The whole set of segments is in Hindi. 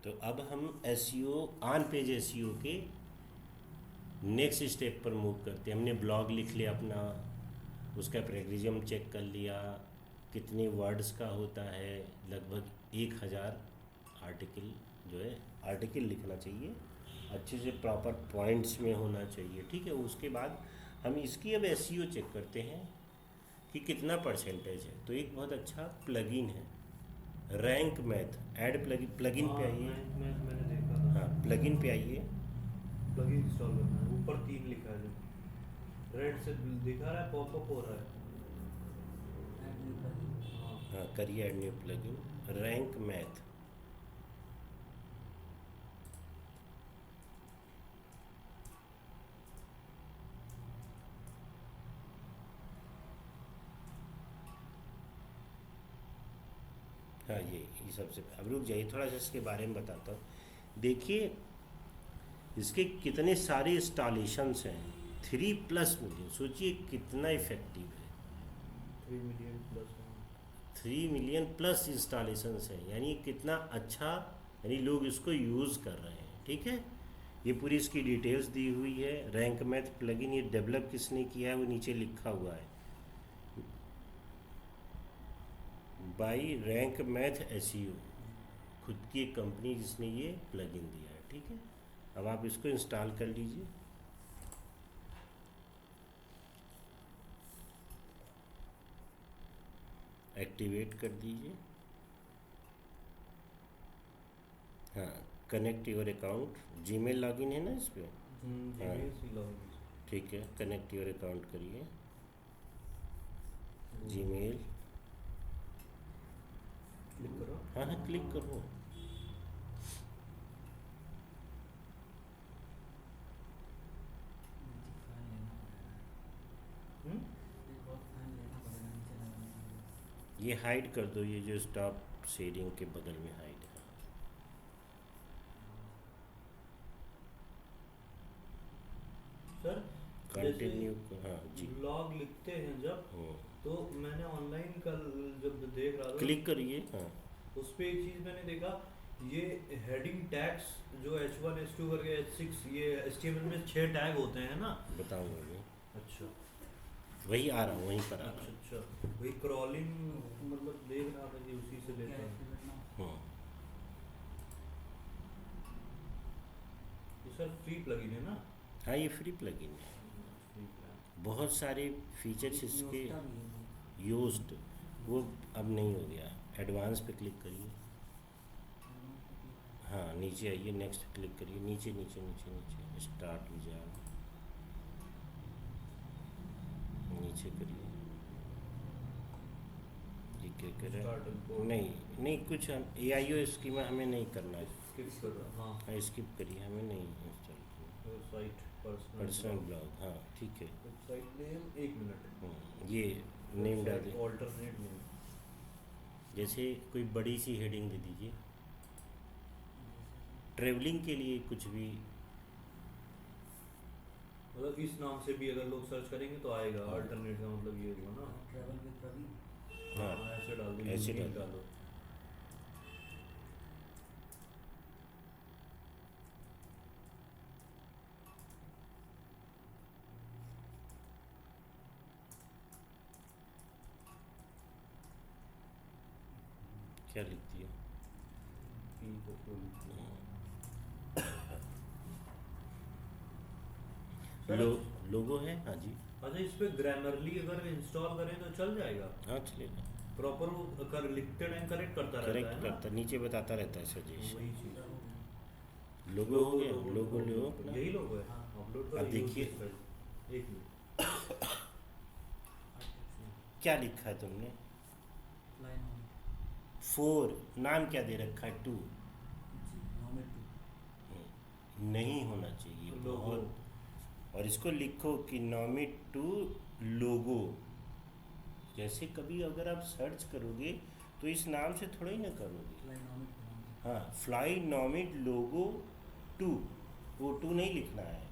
तो अब हम एसईओ ऑन पेज एसईओ के नेक्स्ट स्टेप पर मूव करते हैं। हमने ब्लॉग लिख लिया अपना, उसका प्लेगरिज्म चेक कर लिया, कितने वर्ड्स का होता है, लगभग 1000 आर्टिकल जो है आर्टिकल लिखना चाहिए, अच्छे से प्रॉपर पॉइंट्स में होना चाहिए, ठीक है। उसके बाद हम इसकी अब एसईओ चेक करते हैं कि कितना परसेंटेज है। तो एक बहुत अच्छा प्लगइन है रैंक मैथ, ऐड प्लगइन पे आइए। मैंने देखा था। हाँ, प्लगइन पे आइए। प्लगइन इंस्टॉल करना है, ऊपर 3 लिखा है जो रेड से दिखा रहा है, पॉपअप हो रहा है। हाँ, हाँ, करिए add new plugin rank math. हाँ, ये सबसे अब रुक जाइए, थोड़ा सा इसके बारे में बताता हूँ। देखिए इसके कितने सारे इंस्टॉलेशंस हैं, 3+ मिलियन। सोचिए कितना इफेक्टिव है। 3 मिलियन प्लस। 3 मिलियन+ इंस्टॉलेशंस है, यानी कितना अच्छा, यानी लोग इसको यूज़ कर रहे हैं, ठीक है। ये पूरी इसकी डिटेल्स दी हुई है। रैंक मैथ प्लगइन ये डेवलप किसने किया है वो नीचे लिखा हुआ है, बाई रैंक मैथ एसईओ, खुद की एक कंपनी जिसने ये प्लगइन दिया है, ठीक है। अब आप इसको इंस्टॉल कर लीजिए। एक्टिवेट कर दीजिए। हाँ, connect your account, Gmail login है ना इस पर। हाँ, जीमेल से लॉगिन। ठीक है, कनेक्ट योर अकाउंट करिए। जीमेल, क्लिक करो। हाँ हाँ क्लिक करो। ये हाइड कर दो, ये जो स्टॉप शेयरिंग के बगल में हाइड है। सर कंटिन्यू, हाँ जी। ब्लॉग लिखते हैं जब, हम्म, तो मैंने ऑनलाइन कल जब देख रहा था, क्लिक करिए। हाँ, उस पे एक चीज़ मैंने देखा, ये हेडिंग टैग्स जो H1 H2 करके H6, ये HTML में 6 टैग होते हैं ना। बताऊँगा मैं, अच्छा वही आ रहा हूँ, वहीं पर आ रहा अच्छा हूँ। अच्छा, वही क्रॉलिंग मतलब देख रहा था कि उसी से लेता है। हम्म, ये सर फ्री प्लगइन है ना? हाँ ये फ्री प्लगइन है, फ्री प्लान। बहुत सारे फीचर्स इसके यूज्ड, वो अब नहीं हो गया। एडवांस पे क्लिक करिए। हाँ, नीचे आइए, नेक्स्ट क्लिक करिए, नीचे नीचे नीचे नीचे स्टार्ट विजार्ड, नीचे करिए। ये क्या Start करें? import। नहीं नहीं, कुछ हम AIO स्कीमा हमें नहीं करना है। स्किप कर रहा। हाँ, हाँ, स्किप करिए, हमें नहीं इंस्टॉल करना। वेबसाइट पर्सनल ब्लॉग, हाँ ठीक है। Website name 1 minute. ये नेम डाल दें, ऑल्टरनेट नेम। जैसे कोई बड़ी सी हेडिंग दे दीजिए, ट्रेवलिंग के लिए कुछ भी। मतलब इस नाम से भी अगर लोग सर्च करेंगे तो आएगा। अल्टरनेट का मतलब ये हुआ ना। Travel with Praveen. हाँ, ऐसे डाल दो, ऐसे यूनिक डाल डालो। क्या लिख दिया? पी को खोल। लो लोगो है, हाँ जी। अच्छा, इस पे ग्रामरली अगर इंस्टॉल करें तो चल जाएगा? हाँ चलेगा, प्रॉपर वो कर लिखते टाइम करेक्ट करता रहता करेक्ट है ना? करता, नीचे बताता रहता है सजेशन। वही चीज़। लोगो हो गया, लोगो लो अपना। यही लोगो है। अपलोड करो। अब देखिए एक मिनट। क्या लिखा है तुमने? लाइन 4, नाम क्या दे रखा है? 2 नॉमिट 2। नहीं होना चाहिए लोगो। बहुत। और इसको लिखो कि नॉमिट टू लोगो। जैसे कभी अगर आप सर्च करोगे तो इस नाम से थोड़ा ही ना करोगे। लाइन नॉमिट हाँ, फ्लाई नॉमिट लोगो 2, वो 2 नहीं लिखना है,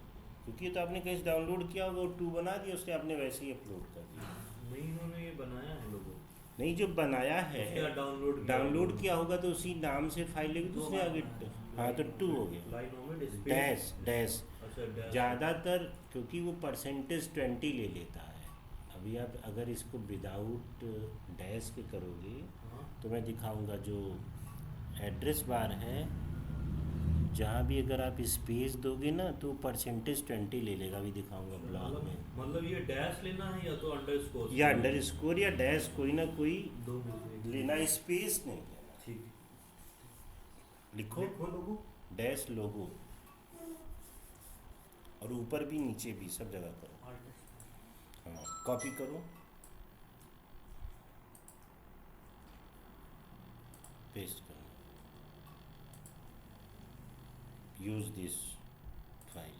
क्योंकि ये तो आपने कहीं से डाउनलोड किया होगा, वो 2 बना दिया उसने, आपने वैसे ही अपलोड कर दिया। नहीं, इन्होंने ये बनाया है लोगो। नहीं, जो बनाया है उसके बाद डाउनलोड डाउनलोड किया होगा तो उसी नाम से फाइल लेगी, दो दूसरे आगे बार हाँ तो 2 हो गया। लाइन ओमेड डैश डैश अच्छा डैश ज़्यादातर क्योंकि वो परसेंटेज 20 ले लेता है। अभी आप अगर इसको विदाउट डैश के करोगे हाँ तो मैं दिखाऊंगा जो एड्रेस बार है, जहाँ भी अगर आप स्पेस दोगे ना तो परसेंटेज 20 ले लेगा। अभी दिखाऊंगा ब्लॉग में। मतलब ये डैश लेना है या तो अंडरस्कोर या अंडर स्कोर या डैश, कोई ना कोई दो में से एक। लेना, स्पेस नहीं लेना। ठीक लिखो लिखो लोगो डैश लोगो, और ऊपर भी नीचे भी सब जगह करो। हाँ, कॉपी करो, पेस्ट करो, यूज दिस फाइल।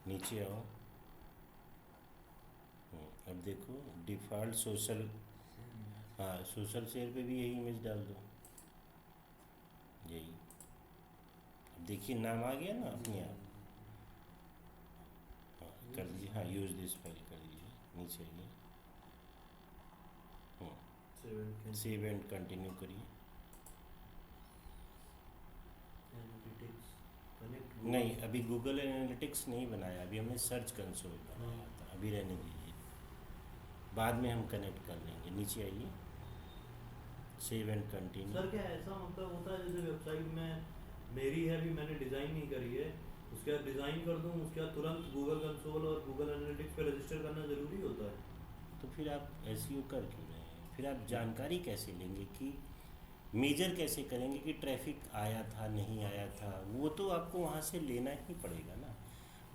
नीचे आओ। अब देखो डिफ़ॉल्ट सोशल, हाँ सोशल शेयर पे भी यही इमेज डाल दो, यही। अब देखिए नाम आ गया ना अपने आप। हाँ कर दीजिए, हाँ यूज़ दिस फाइल कर दीजिए, नीचे आइए। सेव एंड कंटिन्यू करिए। एनालिटिक्स कनेक्ट नहीं, अभी गूगल एनालिटिक्स नहीं बनाया, अभी हमने सर्च कंसोल बनाया था, अभी रहने दीजिए, बाद में हम कनेक्ट कर लेंगे। नीचे आइए, सेव एंड कंटिन्यू। सर क्या ऐसा मतलब होता है जैसे वेबसाइट में मेरी है भी मैंने डिज़ाइन नहीं करी है, उसके बाद डिज़ाइन कर दूँ उसके बाद तुरंत गूगल कंसोल और गूगल एनालिटिक्स पे रजिस्टर करना ज़रूरी होता है? तो फिर आप एसईओ कर क्यों रहे हैं? फिर आप जानकारी कैसे लेंगे कि मेजर कैसे करेंगे कि ट्रैफिक आया था नहीं आया था? वो तो आपको वहाँ से लेना ही पड़ेगा ना।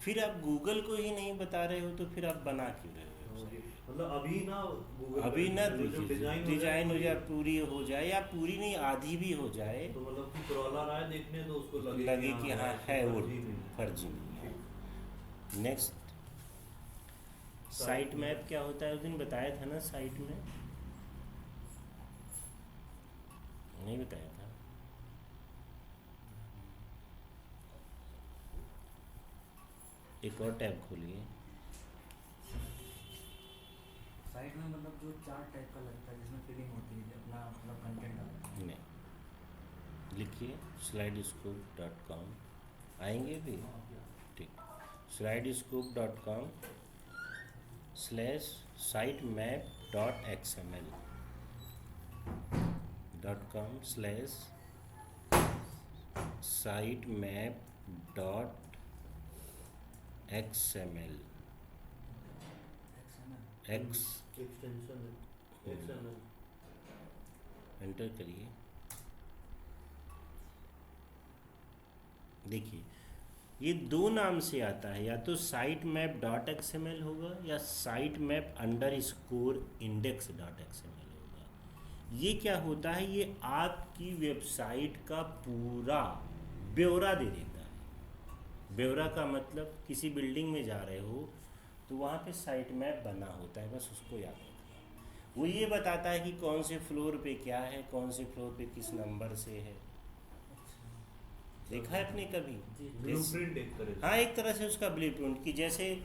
फिर आप गूगल को ही नहीं बता रहे हो तो फिर आप बना क्यों रहे हो website? मतलब अभी ना गूगल अभी ना जो देखिए, डिज़ाइन हो जाए, पूरी हो जाए या पूरी नहीं आधी भी हो जाए, तो मतलब कि क्रॉलर आए देखने तो उसको लगे कि हाँ है वो फर्जी नहीं है। फर्जी नहीं है। नेक्स्ट, साइट मैप क्या होता है? उस दिन बताया था ना साइट में, नहीं बताया था? एक और टैब खोलिए। साइट में मतलब जो चार टाइप का लगता है जिसमें फिलिंग होती है अपना अपना कंटेंट आता है। नहीं, लिखिए slidescope.com, आएंगे भी ठीक। slidescope.com /sitemap.xml .sitemap.xml x extension है XML। एंटर करिए। देखिए ये दो नाम से आता है, या तो साइट मैप डॉट XML होगा या साइट मैप _index.xml होगा। ये क्या होता है? ये आपकी वेबसाइट का पूरा ब्यौरा दे देता है। ब्यौरा का मतलब किसी बिल्डिंग में जा रहे हो तो वहाँ पे साइट मैप बना होता है, बस उसको याद रखना। वो ये बताता है कि कौन से फ्लोर पे क्या है, कौन से फ्लोर पे किस नंबर से है। देखा है आपने कभी? ब्लूप्रिंट एक तरह से। हाँ, एक तरह से उसका ब्लूप्रिंट, कि जैसे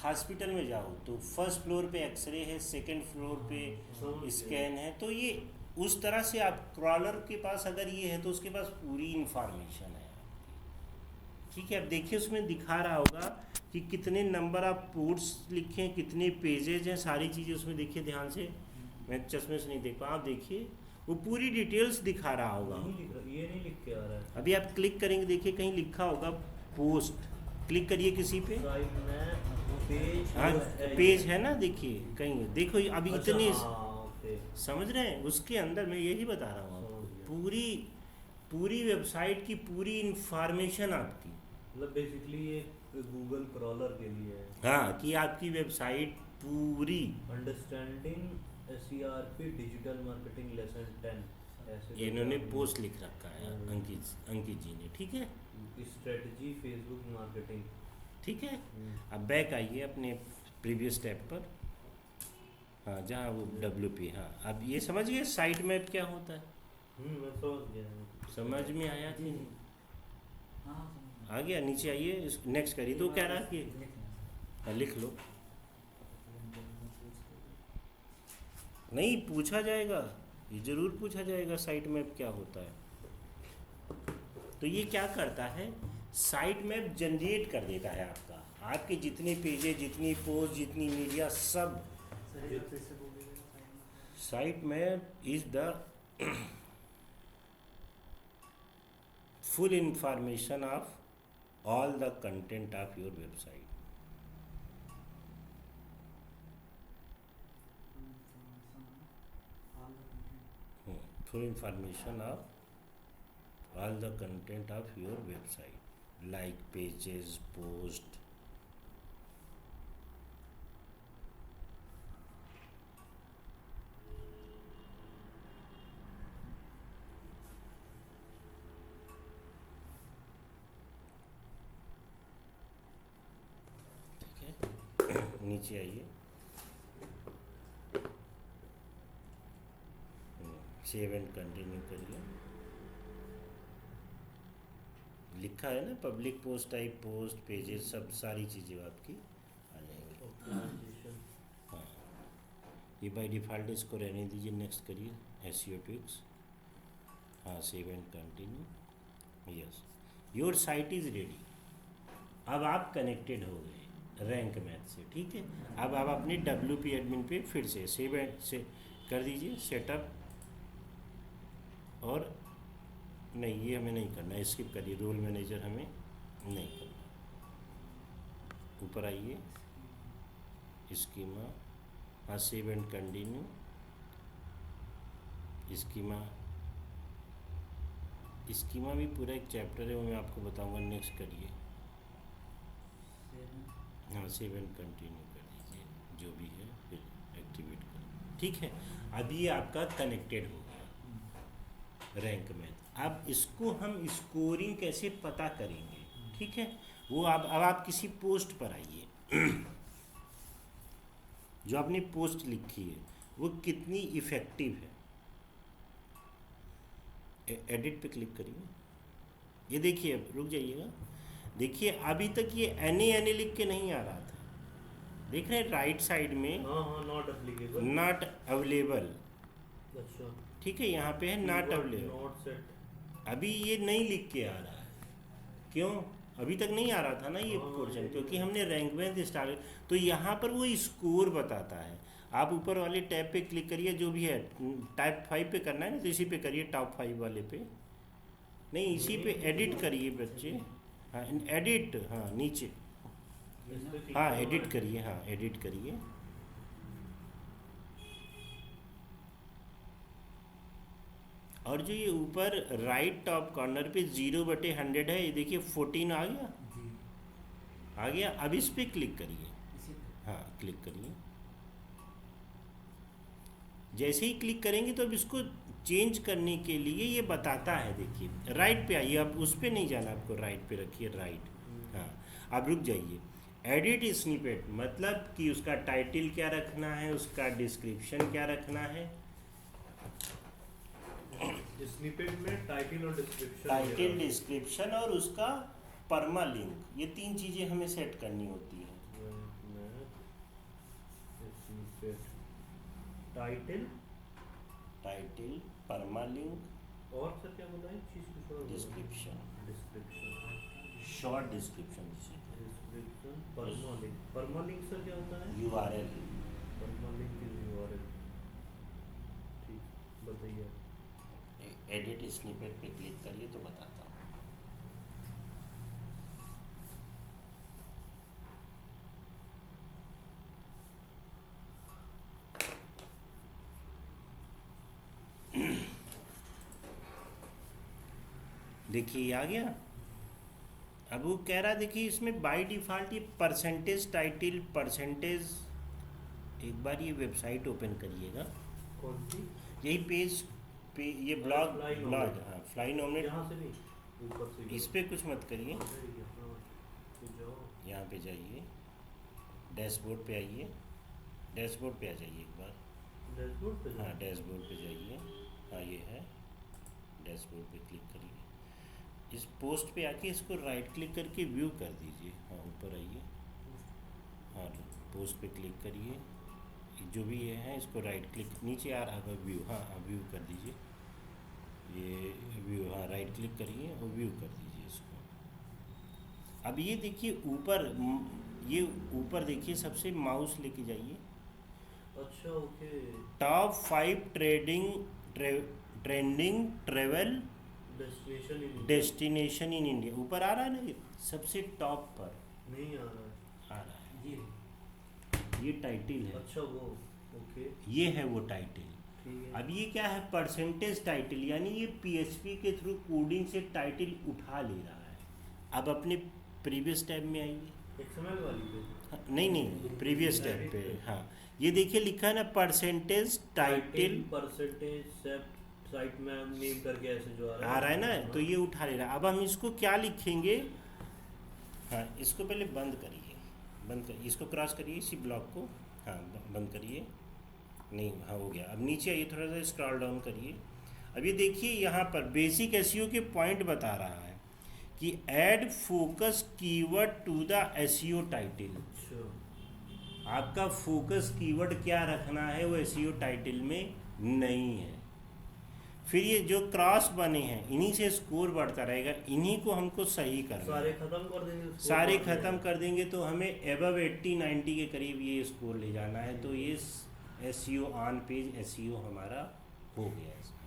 हॉस्पिटल में जाओ तो फर्स्ट फ्लोर पे एक्सरे है, सेकंड फ्लोर पे समझ स्कैन है, तो ये उस तरह से आप क्रॉलर के पास अगर ये है तो उसके पास पूरी इंफॉर्मेशन है आपकी। ठीक है, अब देखिए उसमें दिखा रहा होगा कि कितने नंबर आप पोर्ट्स लिखे, कितने पेजेज हैं, सारी चीज़ें उसमें देखिए ध्यान से। मैं चश्मे से नहीं देख पा, आप देखिए वो पूरी डिटेल्स दिखा रहा होगा। ये नहीं लिख के आ रहा है। अभी आप क्लिक करेंगे, देखिए कहीं लिखा होगा पोस्ट, क्लिक करिए किसी पे। साइट में पेज हाँ पेज है ना, देखिए कहीं, देखो अभी अच्छा, इतने हाँ, ओके। समझ रहे हैं? उसके अंदर मैं यही बता रहा हूँ आपको, समझ गया। पूरी वेबसाइट की पूरी इंफॉर्मेशन आपकी। मतलब बेसिकली ये गूगल क्रॉलर के लिए है। हाँ, कि आपकी वेबसाइट पूरी। Understanding SERP digital marketing lesson 10 ऐसे इन्होंने पोस्ट लिख रखा है अंकित जी ने। ठीक है, स्ट्रेटजी फेसबुक मार्केटिंग। ठीक है। अब बैक आइए अपने प्रीवियस स्टेप पर। हाँ, जहाँ वो WP। हाँ, अब ये समझ गए साइट मैप क्या होता है? मैं समझ गया। समझ में आया कि नहीं? हाँ आ गया? नीचे आइए, नेक्स्ट करिए। तो क्या रहा कि हाँ, लिख लो। नहीं पूछा जाएगा, ये ज़रूर पूछा जाएगा साइट मैप क्या होता है। तो ये क्या करता है, साइट मैप जनरेट कर देता है आपका, आपके जितने पेजेस, जितनी पोस्ट, जितनी मीडिया, सब। सर एक बार फिर से बोलिएगा साइड साइट में। Map is the full information of all the content of your website. Full information of all the content of your website, like pages, post. ठीक है, नीचे आइए, सेव एंड कंटिन्यू करिए। लिखा है ना public post, type post, pages, सब सारी चीज़ें आपकी आ जाएंगी। ऑप्टिमाइजेशन। हाँ, ये बाय डिफ़ॉल्ट इसको रहने दीजिए, नेक्स्ट करिए, एसईओ ट्विक्स। हाँ, save and continue. Yes, your site is ready. अब आप कनेक्टेड हो गए रैंक मैथ से, ठीक है। अब आप अपने WP एडमिन पे फिर से सेव एंड से कर दीजिए सेटअप, और नहीं ये हमें नहीं करना, स्किप करिए, रोल मैनेजर हमें नहीं करना। ऊपर आइए, स्कीमा, हाँ सेव एंड कंटिन्यू, स्कीमा भी पूरा एक चैप्टर है, वो मैं आपको बताऊंगा, नेक्स्ट करिए। हाँ, सेव एंड कंटिन्यू कर दीजिए, जो भी है फिर एक्टिवेट करिए, ठीक है। अभी ये आपका कनेक्टेड हो गया रैंक मैथ। अब इसको हम स्कोरिंग कैसे पता करेंगे, ठीक है, वो अब आप किसी पोस्ट पर आइए जो आपने पोस्ट लिखी है वो कितनी इफ़ेक्टिव है। एडिट पे क्लिक करिए, ये देखिए, अब रुक जाइएगा, देखिए अभी तक ये एन लिख के नहीं आ रहा था, देख रहे हैं राइट साइड में, हाँ हाँ, नॉट एप्लीकेबल, नॉट अवेलेबल, अच्छा ठीक है, यहाँ पे है नॉट अवेलेबल। नॉट सेट, अभी ये नहीं लिख के आ रहा है, क्यों, अभी तक नहीं आ रहा था ना ये हाँ, पोर्शन, ये क्योंकि भी हमने रैंक में स्टार्ट, तो यहाँ पर वो स्कोर बताता है। आप ऊपर वाले टैब पे क्लिक करिए, जो भी है टाइप 5 पे करना है ना, तो इसी पे करिए, टॉप 5 वाले पे, नहीं इसी पे एडिट करिए बच्चे, हाँ एडिट, हाँ नीचे, इस पे click हाँ करना एडिट है। करिए, हाँ एडिट करिए, और जो ये ऊपर राइट टॉप कॉर्नर पे 0/100 है, ये देखिए 14 आ गया, जी आ गया। अब इस पे क्लिक करिए, इसी पे। हाँ क्लिक करिए, जैसे ही क्लिक करेंगे तो अब इसको चेंज करने के लिए ये बताता है, देखिए राइट पे आइए, अब उस पे नहीं जाना आपको, राइट पे रखिए, राइट, हाँ अब रुक जाइए। एडिट स्निपेट मतलब कि उसका टाइटल क्या रखना है, उसका डिस्क्रिप्शन क्या रखना है, स्निपेट में टाइटल और डिस्क्रिप्शन, टाइटल, डिस्क्रिप्शन और उसका परमा लिंक, ये 3 चीज़ें हमें सेट करनी होती है। टाइटल, टाइटल, परमा लिंक, और सर क्या बताएं, चीज कुछ और डिस्क्रिप्शन, डिस्क्रिप्शन, शॉर्ट डिस्क्रिप्शन जिसे डिस्क्रिप्शन, परमालिंक, परमालिंक सर क्या होता है, URL, परमालिंक इज यूआरएल, ठीक, बताइए। एडिट स्निपेट पे क्लिक करिए तो बताता हूँ। देखिए ये आ गया। अब वो कह रहा, देखिए इसमें बाय डिफ़ॉल्ट ये परसेंटेज टाइटल, परसेंटेज, एक बार ये वेबसाइट ओपन करिएगा, कौन सी, यही पेज पे, ये ब्लॉग, Fly Nomad। ब्लॉग, हाँ फ्लाई नॉमिनेट, यहाँ से नहीं, ऊपर से इस पे कुछ मत करिए, हाँ, तो जाओ, यहाँ पे जाइए, डैशबोर्ड पे आइए, डैशबोर्ड पे आ जाइए एक बार, डैशबोर्ड पे हाँ जाओ। डैशबोर्ड पे जाइए, हाँ ये है, डैशबोर्ड पे क्लिक करिए, इस पोस्ट पे आके इसको राइट क्लिक करके व्यू कर दीजिए, हाँ ऊपर आइए, हाँ पोस्ट पे क्लिक करिए, जो भी ये है इसको राइट क्लिक, नीचे आ रहा है व्यू, हाँ व्यू कर दीजिए, ये व्यू, हाँ राइट क्लिक करिए और व्यू कर दीजिए इसको। अब ये देखिए ऊपर, ये ऊपर देखिए सबसे माउस लेके जाइए, अच्छा okay. Top 5 trending travel destination in India, ऊपर आ रहा है ना, ये सबसे टॉप पर नहीं आ रहा आ रहा है, ये ये टाइटल है। अच्छा वो ओके ये है वो टाइटल। ठीक है। अब ये क्या है, परसेंटेज टाइटल, यानी ये पीएचपी के थ्रू कोडिंग से टाइटल उठा ले रहा है। अब अपने प्रीवियस टैब में आइए, XML वाली पे हाँ, नहीं प्रीवियस टैब पे, हाँ ये देखिए लिखा है ना परसेंटेज टाइटल परसेंटेज साइट में नेम करके ऐसे जो आ रहा है ना, तो ये उठा ले रहा है। अब हम इसको क्या लिखेंगे, हाँ इसको पहले बंद करिए, बंद करिए, इसको क्रॉस करिए इसी ब्लॉक को, हाँ बंद करिए, नहीं हाँ हो गया। अब नीचे आइए, थोड़ा सा स्क्रॉल डाउन करिए। अब ये देखिए यहाँ पर बेसिक एसईओ के पॉइंट बता रहा है कि add focus keyword to the SEO title. अच्छा आपका फोकस कीवर्ड क्या रखना है वो एसईओ टाइटल में नहीं है। फिर ये जो क्रॉस बने हैं इन्हीं से स्कोर बढ़ता रहेगा, इन्हीं को हमको सही करना सारे है। खत्म कर देंगे score सारे कर देंगे। ख़त्म कर देंगे तो हमें एबव 80-90 के करीब ये स्कोर ले जाना है, तो ये एसईओ ऑन पेज एसईओ हमारा हो गया इसमें।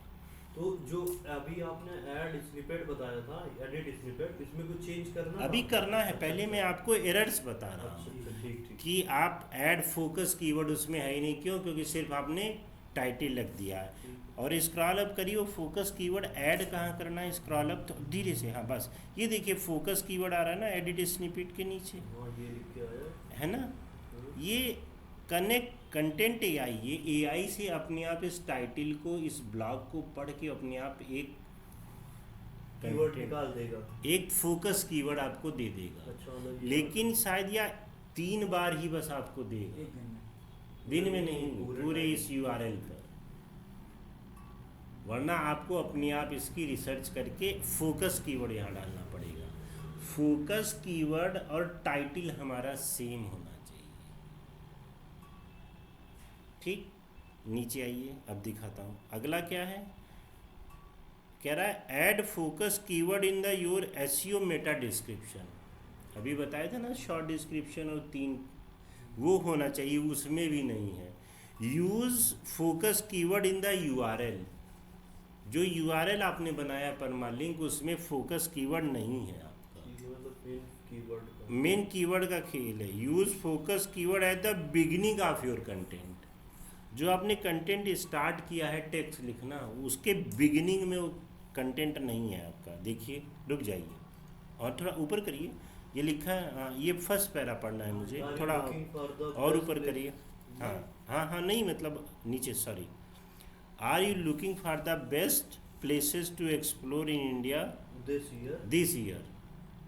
तो जो अभी आपने ऐड स्निपेट बताया था, एडिट स्निपेट, इसमें कुछ चेंज करना अभी था? करना है, पहले मैं आपको एरर्स बता रहा अच्छा हूँ अच्छा, ठीक ठीक। कि आप ऐड फोकस कीवर्ड उसमें है ही नहीं, क्यों, क्योंकि सिर्फ आपने टाइटल रख दिया है। और स्क्रॉल अप करिए, वो फोकस कीवर्ड ऐड कहाँ करना है, स्क्रॉल अप तो धीरे से, हाँ बस ये देखिए फोकस कीवर्ड आ रहा है ना एडिट स्निपेट के नीचे, हाँ ये लिख के आया है ना। ये कनेक्ट कंटेंट एआई, ये एआई से अपने आप इस टाइटल को, इस ब्लॉग को पढ़ के अपने आप एक कीवर्ड content, निकाल देगा। एक फोकस कीवर्ड आपको दे देगा। अच्छा मतलब ये- लेकिन शायद या 3 बार ही बस आपको देगा, एक दिन में दिन में नहीं, पूरे time। इस यूआरएल पर। वरना आपको अपने आप इसकी रिसर्च करके फोकस कीवर्ड यहाँ डालना पड़ेगा। फोकस कीवर्ड और टाइटल हमारा सेम होना चाहिए, ठीक। नीचे आइए, अब दिखाता हूँ अगला क्या है। कह रहा है add focus keyword in the your SEO Meta description. अभी बताया था ना शॉर्ट डिस्क्रिप्शन और 3, वो होना चाहिए, उसमें भी नहीं है। Use focus keyword in the URL, जो यूआरएल आपने बनाया परमालिंक, उसमें फोकस कीवर्ड नहीं है आपका। ये मतलब मेन कीवर्ड का। मेन कीवर्ड का खेल है। Use focus keyword at the beginning of your content, जो आपने कंटेंट स्टार्ट किया है टेक्स्ट लिखना, उसके बिगिनिंग में वो कंटेंट नहीं है आपका। देखिए रुक जाइए और थोड़ा ऊपर करिए, ये लिखा है, हाँ ये फर्स्ट पैरा पढ़ना है मुझे, Are you थोड़ा looking for the और best ऊपर place? करिए, हाँ हाँ हाँ नहीं मतलब नीचे, sorry. Are you looking for the best places to explore in India this year.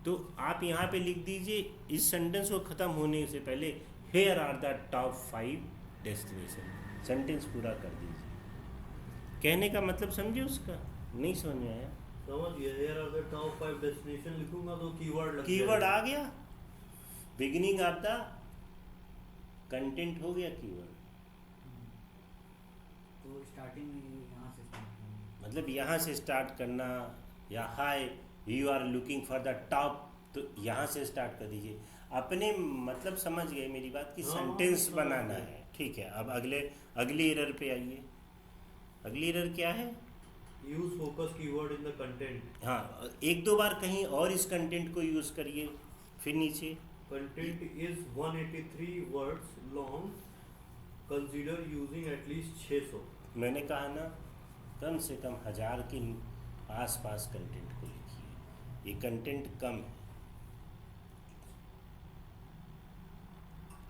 तो आप यहाँ पे लिख दीजिए इस सेंटेंस को ख़त्म होने से पहले, here are the top 5 destination, sentence पूरा कर दीजिए। कहने का मतलब समझे उसका, नहीं समझ में आया, समझ गया। Here are the top 5 destination लिखूंगा तो कीवर्ड लग कीवर्ड जाएगा। आ गया, बिगिनिंग ऑफ द कंटेंट हो गया कीवर्ड। तो स्टार्टिंग में यहाँ से स्टार्ट करेंगे। मतलब यहाँ से स्टार्ट करना, या hi you are looking for the top, तो यहाँ से स्टार्ट कर दीजिए। अपने मतलब समझ गए मेरी बात की, हाँ, सेंटेंस समझ बनाना गए। है, ठीक है। अब अगली एरर पे आइए। अगली एरर क्या है, use focus keyword in the content. हाँ 1-2 बार कहीं और इस कंटेंट को यूज़ करिए। फिर नीचे content is 183 words long, consider using at least 600। मैंने कहा ना कम से कम 1000 के आसपास कंटेंट को लिखिए, ये कंटेंट कम है,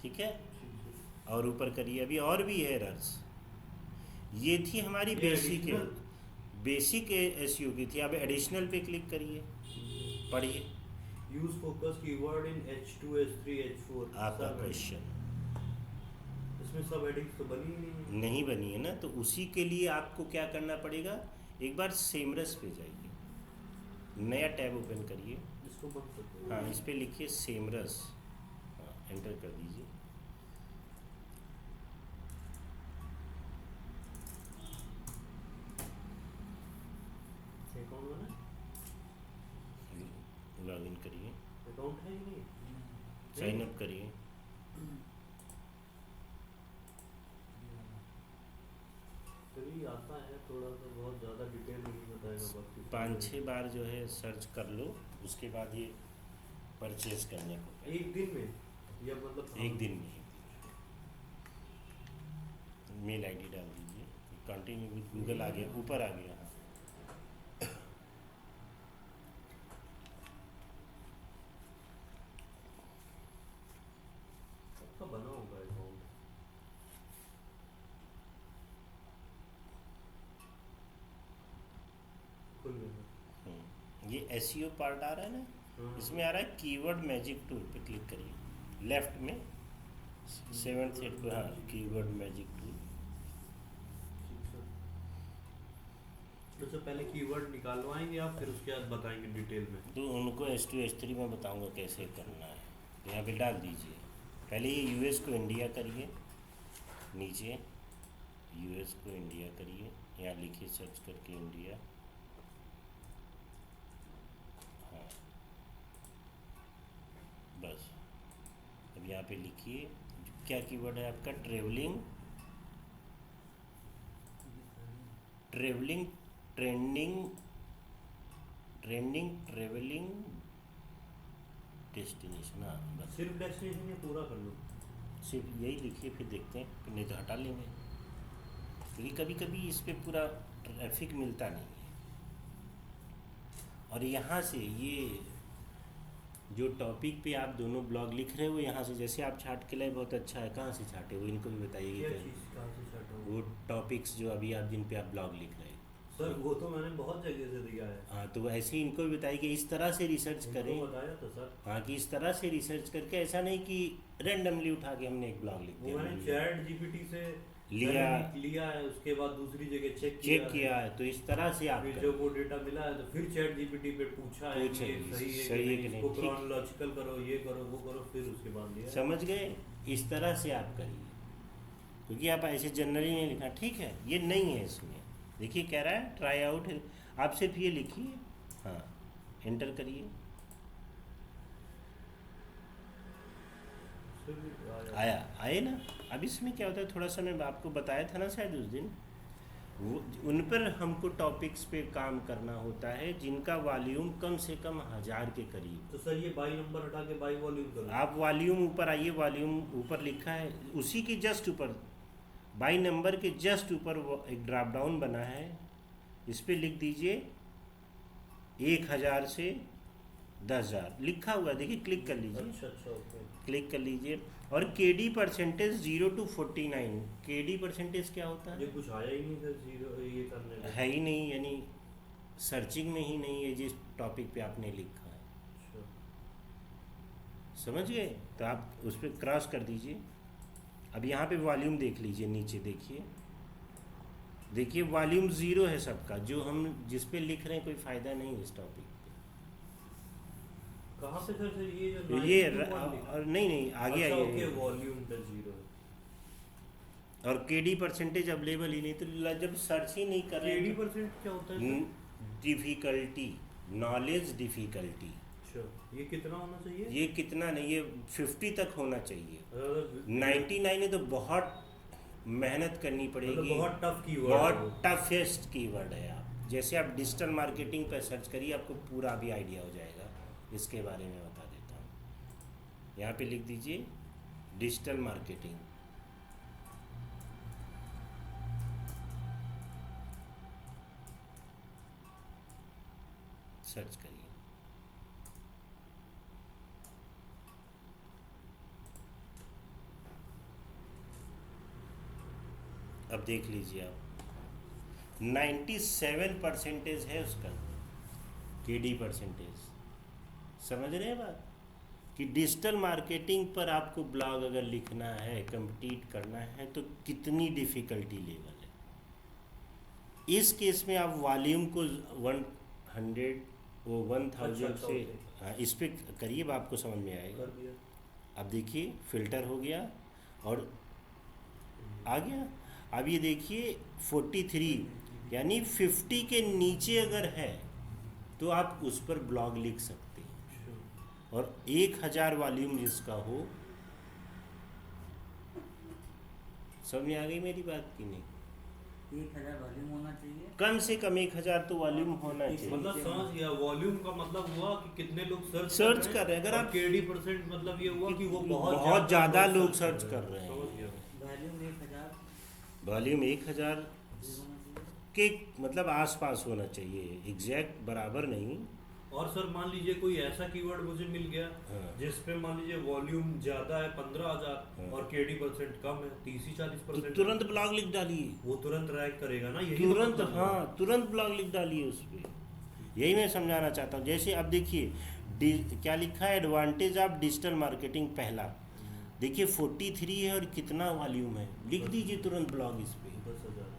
ठीक है। और ऊपर करिए, अभी और भी है एरर्स। ये थी हमारी ये बेसिक एसईओ की थी। अब एडिशनल पे क्लिक करिए, पढ़िए यूज फोकस कीवर्ड इन H2 H3 H4। आपका क्वेश्चन। इसमें सब हेडिंग्स तो बनी ही नहीं बनी है ना, तो उसी के लिए आपको क्या करना पड़ेगा, एक बार सेमरस पे जाइए, नया टैब ओपन करिए, इसको बंद कर दो। हाँ इस पे लिखिए सेमरस, हाँ एंटर कर दीजिए। लॉगिन करिए, अकाउंट है कि नहीं? साइन अप करिए। चलिए आता है, थोड़ा सा बहुत ज़्यादा डिटेल नहीं बताएगा बाकी। 5-6 बार जो है सर्च कर लो, उसके बाद ये परचेज करने को एक दिन में या मतलब एक दिन में मेल आईडी डाल दीजिए, कंटिन्यू विद गूगल आ गया, ऊपर आ गया। सबका बना होगा अकाउंट। खुल गया। ये एसईओ पार्ट आ रहा है ना, हाँ। इसमें आ रहा है कीवर्ड मैजिक टूल पे क्लिक करिए, लेफ्ट में 7th सेट पे, हाँ कीवर्ड मैजिक टूल। तो पहले कीवर्ड निकालवाएंगे आप, फिर उसके बाद बताएंगे डिटेल में। तो उनको S2 S3 में बताऊंगा कैसे करना है। तो यहाँ पे डाल दीजिए, पहले ये यूएस को इंडिया करिए, नीचे यूएस को इंडिया करिए, यहाँ लिखिए सर्च करके इंडिया, हाँ बस। अब यहाँ पे लिखिए क्या कीवर्ड है आपका, travelling travelling trending travelling destination, हाँ बस सिर्फ डेस्टिनेशन ये पूरा कर लो। सिर्फ यही लिखिए, फिर देखते हैं, फिर नहीं तो हटा लेंगे, क्योंकि कभी कभी इस पे पूरा ट्रैफिक मिलता नहीं है। और यहाँ से ये जो टॉपिक पे आप दोनों ब्लॉग लिख रहे हो, यहाँ से जैसे आप छाट के लाए, बहुत अच्छा है। कहाँ से छाटे वो, इनको भी बताइए क्या कि चीज़ कहाँ से स्टार्ट हो? वो टॉपिक्स जो अभी आप जिन पे आप ब्लॉग लिख रहे हैं। सर वो तो मैंने बहुत जगह से दिया है। हाँ तो ऐसे ही इनको भी बताइए कि इस तरह से रिसर्च इनको करें। बताया तो सर, हाँ कि इस तरह से रिसर्च करके, ऐसा नहीं कि रैंडमली उठा के हमने एक ब्लॉग लिख वो मैंने दिया, चैट जीपीटी से लिया है, उसके बाद दूसरी जगह चेक किया है। तो इस तरह से आप फिर करें। जब वो डेटा मिला है तो फिर चैट जीपीटी पे पूछा है पूछा कि है, सही है सही है कि कि नहीं, नहीं, इसको ठीक। क्रोनोलॉजिकल करो, ये करो वो करो, फिर उसके बाद लिया। समझ गए, इस तरह से आप करिए, क्योंकि आप ऐसे जनरली नहीं लिखना, ठीक है। ये नहीं है इसमें, देखिए कह रहा है ट्राई आउट, आप सिर्फ ये लिखिए, हाँ एंटर करिए, आया आए ना। अब इसमें क्या होता है, थोड़ा सा मैं आपको बताया था ना शायद उस दिन, वो उन पर हमको टॉपिक्स पे काम करना होता है जिनका वॉल्यूम कम से कम 1000 के करीब। तो सर ये बाई नंबर हटा के बाई वॉल्यूम करो। आप वॉल्यूम ऊपर आइए, वॉल्यूम ऊपर लिखा है, उसी के जस्ट ऊपर, बाई नंबर के जस्ट ऊपर वो एक ड्रॉप डाउन बना है, इस पर लिख दीजिए 1000 से 10,000 लिखा हुआ है, देखिए क्लिक कर लीजिए, अच्छा ओके। क्लिक कर लीजिए। और KD percentage 0 to 49, KD percentage क्या होता ये है? कुछ आया ही नहीं सर, जीरो ये करने में। है ही नहीं, यानी सर्चिंग में ही नहीं है जिस टॉपिक पे आपने लिखा है, अच्छा। समझ गए? तो आप उस पर क्रॉस कर दीजिए। अब यहाँ पे वॉल्यूम देख लीजिए, नीचे देखिए, देखिए वॉल्यूम 0 है सबका, जो हम जिस पे लिख रहे हैं कोई फ़ायदा नहीं है इस टॉपिक पे। कहाँ पे सर ये जो तो ये 91 लिखा? और नहीं आगे अच्छा ओके, आइए, वॉल्यूम पे जीरो। और KD परसेंटेज अवेलेबल ही नहीं, तो जब सर्च ही नहीं कर रहे एटी हैं तो परसेंट क्या होता है सर? डिफ़िकल्टी, नॉलेज डिफ़िकल्टी, अच्छा ये कितना होना चाहिए? ये कितना नहीं, ये 50 तक होना चाहिए। अगर 99 है तो बहुत मेहनत करनी मतलब पड़ेगी, बहुत टफ कीवर्ड है वो। बहुत टफेस्ट कीवर्ड है। आप जैसे आप डिजिटल मार्केटिंग पर सर्च करिए, आपको पूरा भी आइडिया हो जाएगा, इसके बारे में बता देता हूँ। यहाँ पे लिख दीजिए डिजिटल मार्केटिंग, सर्च करिए। अब देख लीजिए आप, 97 परसेंटेज है उसका KD परसेंटेज। समझ रहे हैं बात, कि डिजिटल मार्केटिंग पर आपको ब्लॉग अगर लिखना है, कम्पीट करना है, तो कितनी डिफ़िकल्टी लेवल है। इस केस में आप वॉल्यूम को 100 वो 1000 अच्छा, से, ओके। हाँ इस पर करिए, आपको समझ में आएगा। कर दिया। अब देखिए फिल्टर हो गया और आ गया। अब ये देखिए 43, यानी 50 के नीचे अगर है तो आप उस पर ब्लॉग लिख सकते हैं। और 1000 वॉल्यूम जिसका हो, समझ में आ गई मेरी बात की नहीं? 1000 वॉल्यूम होना चाहिए। कम से कम 1000 तो वॉल्यूम होना चाहिए। मतलब समझ गया, वॉल्यूम का मतलब हुआ कि कितने लोग सर्च कर रहे हैं। अगर आप KD% मतलब ये हुआ कि वो बहुत ज़्यादा लोग सर्च कर रहे हैं। समझ गया। वॉल्यूम 1000 वॉल्यूम 1000 होना चाहिए। के मतलब आसपास होना चाहिए, एग्जैक्ट बराबर नहीं। और सर मान लीजिए कोई ऐसा कीवर्ड मुझे मिल गया हाँ। जिस पे मान लीजिए वॉल्यूम ज्यादा है 15,000 हाँ। और KD% कम है 30-40%, तो तुरंत ब्लॉग लिख डालिए, वो तुरंट रैंक करेगा ना, यही तो तुरंत। मतलब है। हाँ, तुरंत ब्लॉग लिख डालिए उस पर। यही मैं समझाना चाहता हूँ। जैसे अब देखिए क्या लिखा है, एडवांटेज ऑफ डिजिटल मार्केटिंग पहला, देखिए 43 है और कितना वॉल्यूम है, लिख दीजिए तुरंत ब्लॉग इस पे। 10,000।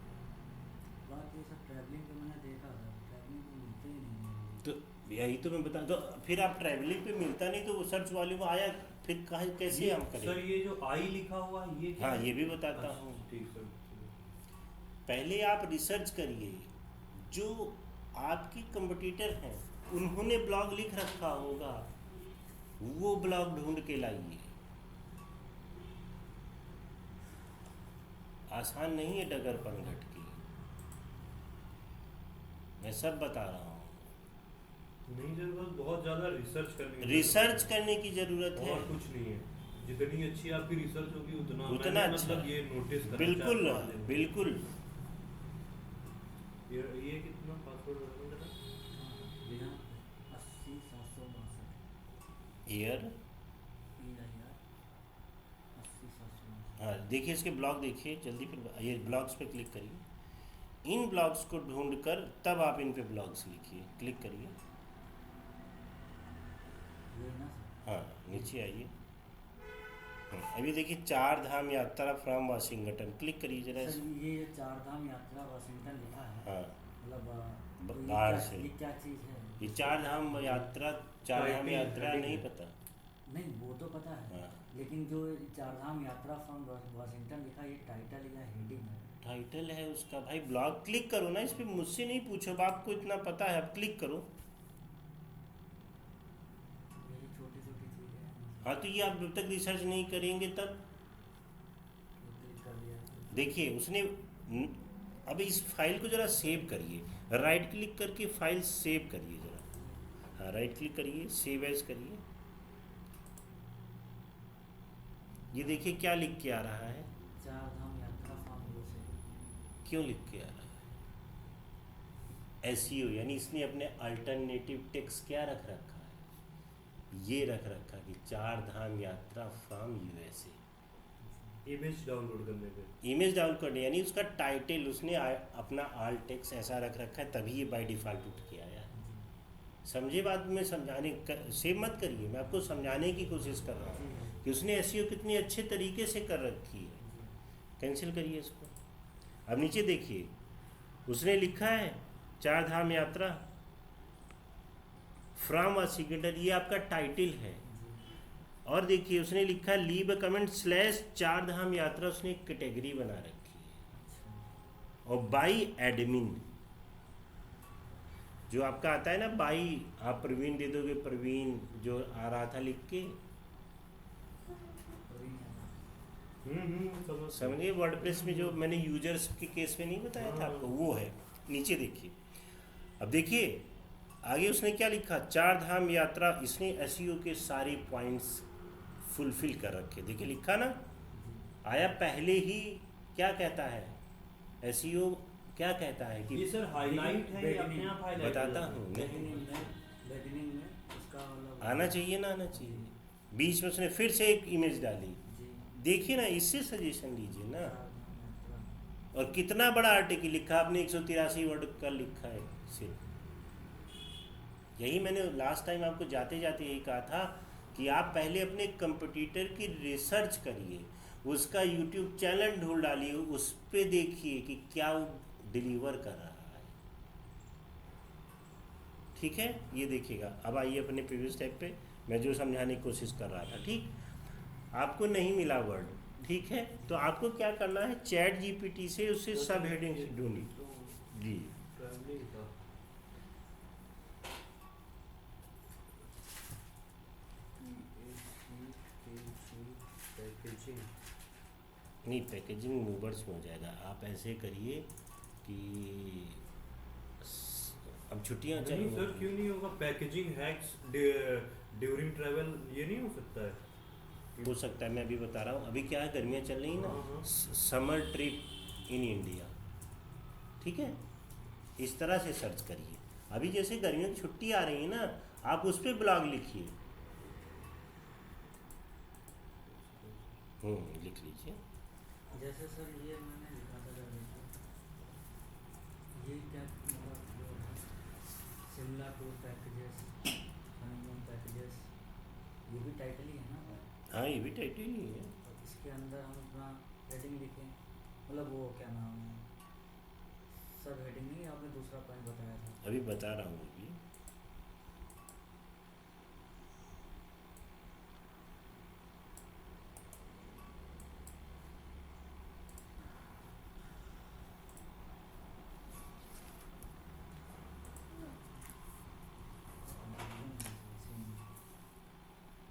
बात ये सब ट्रैवलिंग पे मैंने देखा था, ट्रैवलिंग पे मिलते ही नहीं है। तो यही तो मैं बता, तो फिर आप ट्रैवलिंग पे मिलता नहीं तो वो सर्च वॉल्यूम आया, फिर कैसे हम सर करें? ये जो आई लिखा हुआ है ये क्या हाँ, है? ये भी बताता अच्छा, हूँ। ठीक सर। पहले आप रिसर्च करिए, जो आपके कंपटीटर हैं उन्होंने ब्लॉग लिख रखा होगा, वो ब्लॉग ढूंढ के लाइए। आसान नहीं है डगर पनघट की, मैं सब बता रहा हूँ। नहीं सर, बस बहुत ज्यादा रिसर्च करने की रिसर्च करने की जरूरत जरूरत है, है। और कुछ नहीं है। जितनी अच्छी आपकी रिसर्च होगी उतना उतना मैंने अच्छा। मतलब ये नोटिस करा बिल्कुल 4-5 दिन में। बिल्कुल। ये कितना पासवर्ड रखना था? बिना 80 762 ईयर, 80 762। हाँ देखिए इसके ब्लॉग देखिए जल्दी, फिर ये ब्लॉग्स पे क्लिक करिए। इन ब्लॉग्स को ढूंढकर तब आप इन पे ब्लॉग्स लिखिए, क्लिक करिए। ये ना सर, हाँ, नीचे आइए। अभी देखिए 4 धाम यात्रा फ्रॉम वाशिंगटन, क्लिक करिए जरा सर इस- ये 4 धाम यात्रा वाशिंगटन लिखा है, हाँ, मतलब तो ये बाहर क्या- से। ये क्या चीज़ है? ये 4 धाम यात्रा, 4 धाम Title, यात्रा heading नहीं है। पता? नहीं वो तो पता है, हाँ, लेकिन जो 4 धाम यात्रा फ्रॉम वाशिंगटन लिखा, ये टाइटल या हेडिंग है? टाइटल है उसका भाई। ब्लॉग क्लिक करो ना इस पे, मुझसे नहीं पूछो, अब आपको इतना पता है, अब क्लिक करो। यही छोटी छोटी चीज़ें हैं। हाँ, तो ये आप जब तक रिसर्च नहीं करेंगे तब। क्लिक कर दिया। देखिए उसने अब इस फाइल को जरा सेव करिए, राइट क्लिक करके फाइल सेव करिए जरा। हाँ, राइट क्लिक करिए, सेव एज करिए। ये देखिए क्या लिख के आ रहा है, 4 धाम यात्रा फ्रॉम यूएसए। क्यों लिख के आ रहा है? एसईओ, यानी इसने अपने अल्टरनेटिव टेक्स्ट क्या रख रखा है, ये रख रखा कि 4 धाम यात्रा फ्रॉम यूएसए। इमेज डाउनलोड करने पे इमेज डाउन करने, यानी उसका टाइटल उसने अपना आल्ट टेक्स्ट ऐसा रख रखा है, तभी ये बाय डिफ़ॉल्ट उठ के आया। समझे बात में? समझाने सेव मत करिए, मैं आपको समझाने की कोशिश कर रहा हूँ कि उसने एसईओ कितनी अच्छे तरीके से कर रखी है। कैंसिल करिए इसको। अब नीचे देखिए, उसने लिखा है 4 धाम यात्रा फ्रॉम वाशिंगटन, ये आपका टाइटल है। और देखिए उसने लिखा है लीव अ कमेंट स्लैश 4 धाम यात्रा, उसने एक कैटेगरी बना रखी है। और बाई एडमिन जो आपका आता है ना, बाई आप प्रवीण दे दोगे, प्रवीण जो आ रहा था लिख के, समझिए वर्डप्रेस में जो मैंने यूजर्स के केस में नहीं बताया था आपको, वो है। नीचे देखिए, अब देखिए आगे उसने क्या लिखा, 4 धाम यात्रा, इसने एसईओ के सारे पॉइंट्स फुलफिल कर रखे। देखिए लिखा ना, आया पहले ही। क्या कहता है एसईओ, क्या कहता है कि ये सर हाईलाइट है, ये अपने आप हाईलाइट बताता हूँ मैं, बिगिनिंग में उसका मतलब आना चाहिए ना आना चाहिए। बीच में उसने फिर से एक इमेज डाली, जी। देखिए ना, इससे सजेशन लीजिए ना। 4 धाम यात्रा। और कितना बड़ा आर्टिकल लिखा आपने, 183 वर्ड का लिखा है सिर्फ। यही मैंने लास्ट टाइम आपको जाते जाते यही कहा था कि आप पहले अपने कंपटीटर की रिसर्च करिए, उसका यूट्यूब चैनल ढूंढ डालिए, उस पे देखिए कि क्या वो डिलीवर कर रहा है। ठीक है, ये देखिएगा। अब आइए अपने प्रीवियस स्टेप पे, मैं जो समझाने की कोशिश कर रहा था। ठीक, आपको नहीं मिला वर्ड, ठीक है, तो आपको क्या करना है, चैट जीपीटी से उससे सब हेडिंग ढूंढी जी। ट्रैवलिंग का नहीं, पैकेजिंग मूवर्स में हो जाएगा। आप ऐसे करिए कि अब छुट्टियां चल नहीं रही सर, हैं। क्यों नहीं होगा? पैकेजिंग हैक्स ड्यूरिंग ट्रैवल, ये नहीं हो सकता है? हो सकता है, मैं अभी बता रहा हूँ। अभी क्या है, गर्मियाँ चल रही हैं हाँ, हाँ। ना, समर ट्रिप इन इंडिया, ठीक है, इस तरह से सर्च करिए। अभी जैसे गर्मियों की छुट्टी आ रही है ना, आप उस पर ब्लॉग लिखिए। लिख लीजिए। जैसे सर ये मैंने लिखा था जब देखो, ये क्या मतलब जो है Shimla tour packages, honeymoon packages, ये भी टाइटल ही है ना सर? हाँ, ये भी टाइटल ही है। तो इसके अंदर हम अपना हेडिंग लिखें, मतलब वो क्या नाम है, सब हेडिंग नहीं, आपने दूसरा पॉइंट बताया था। अभी बता रहा हूँ अभी।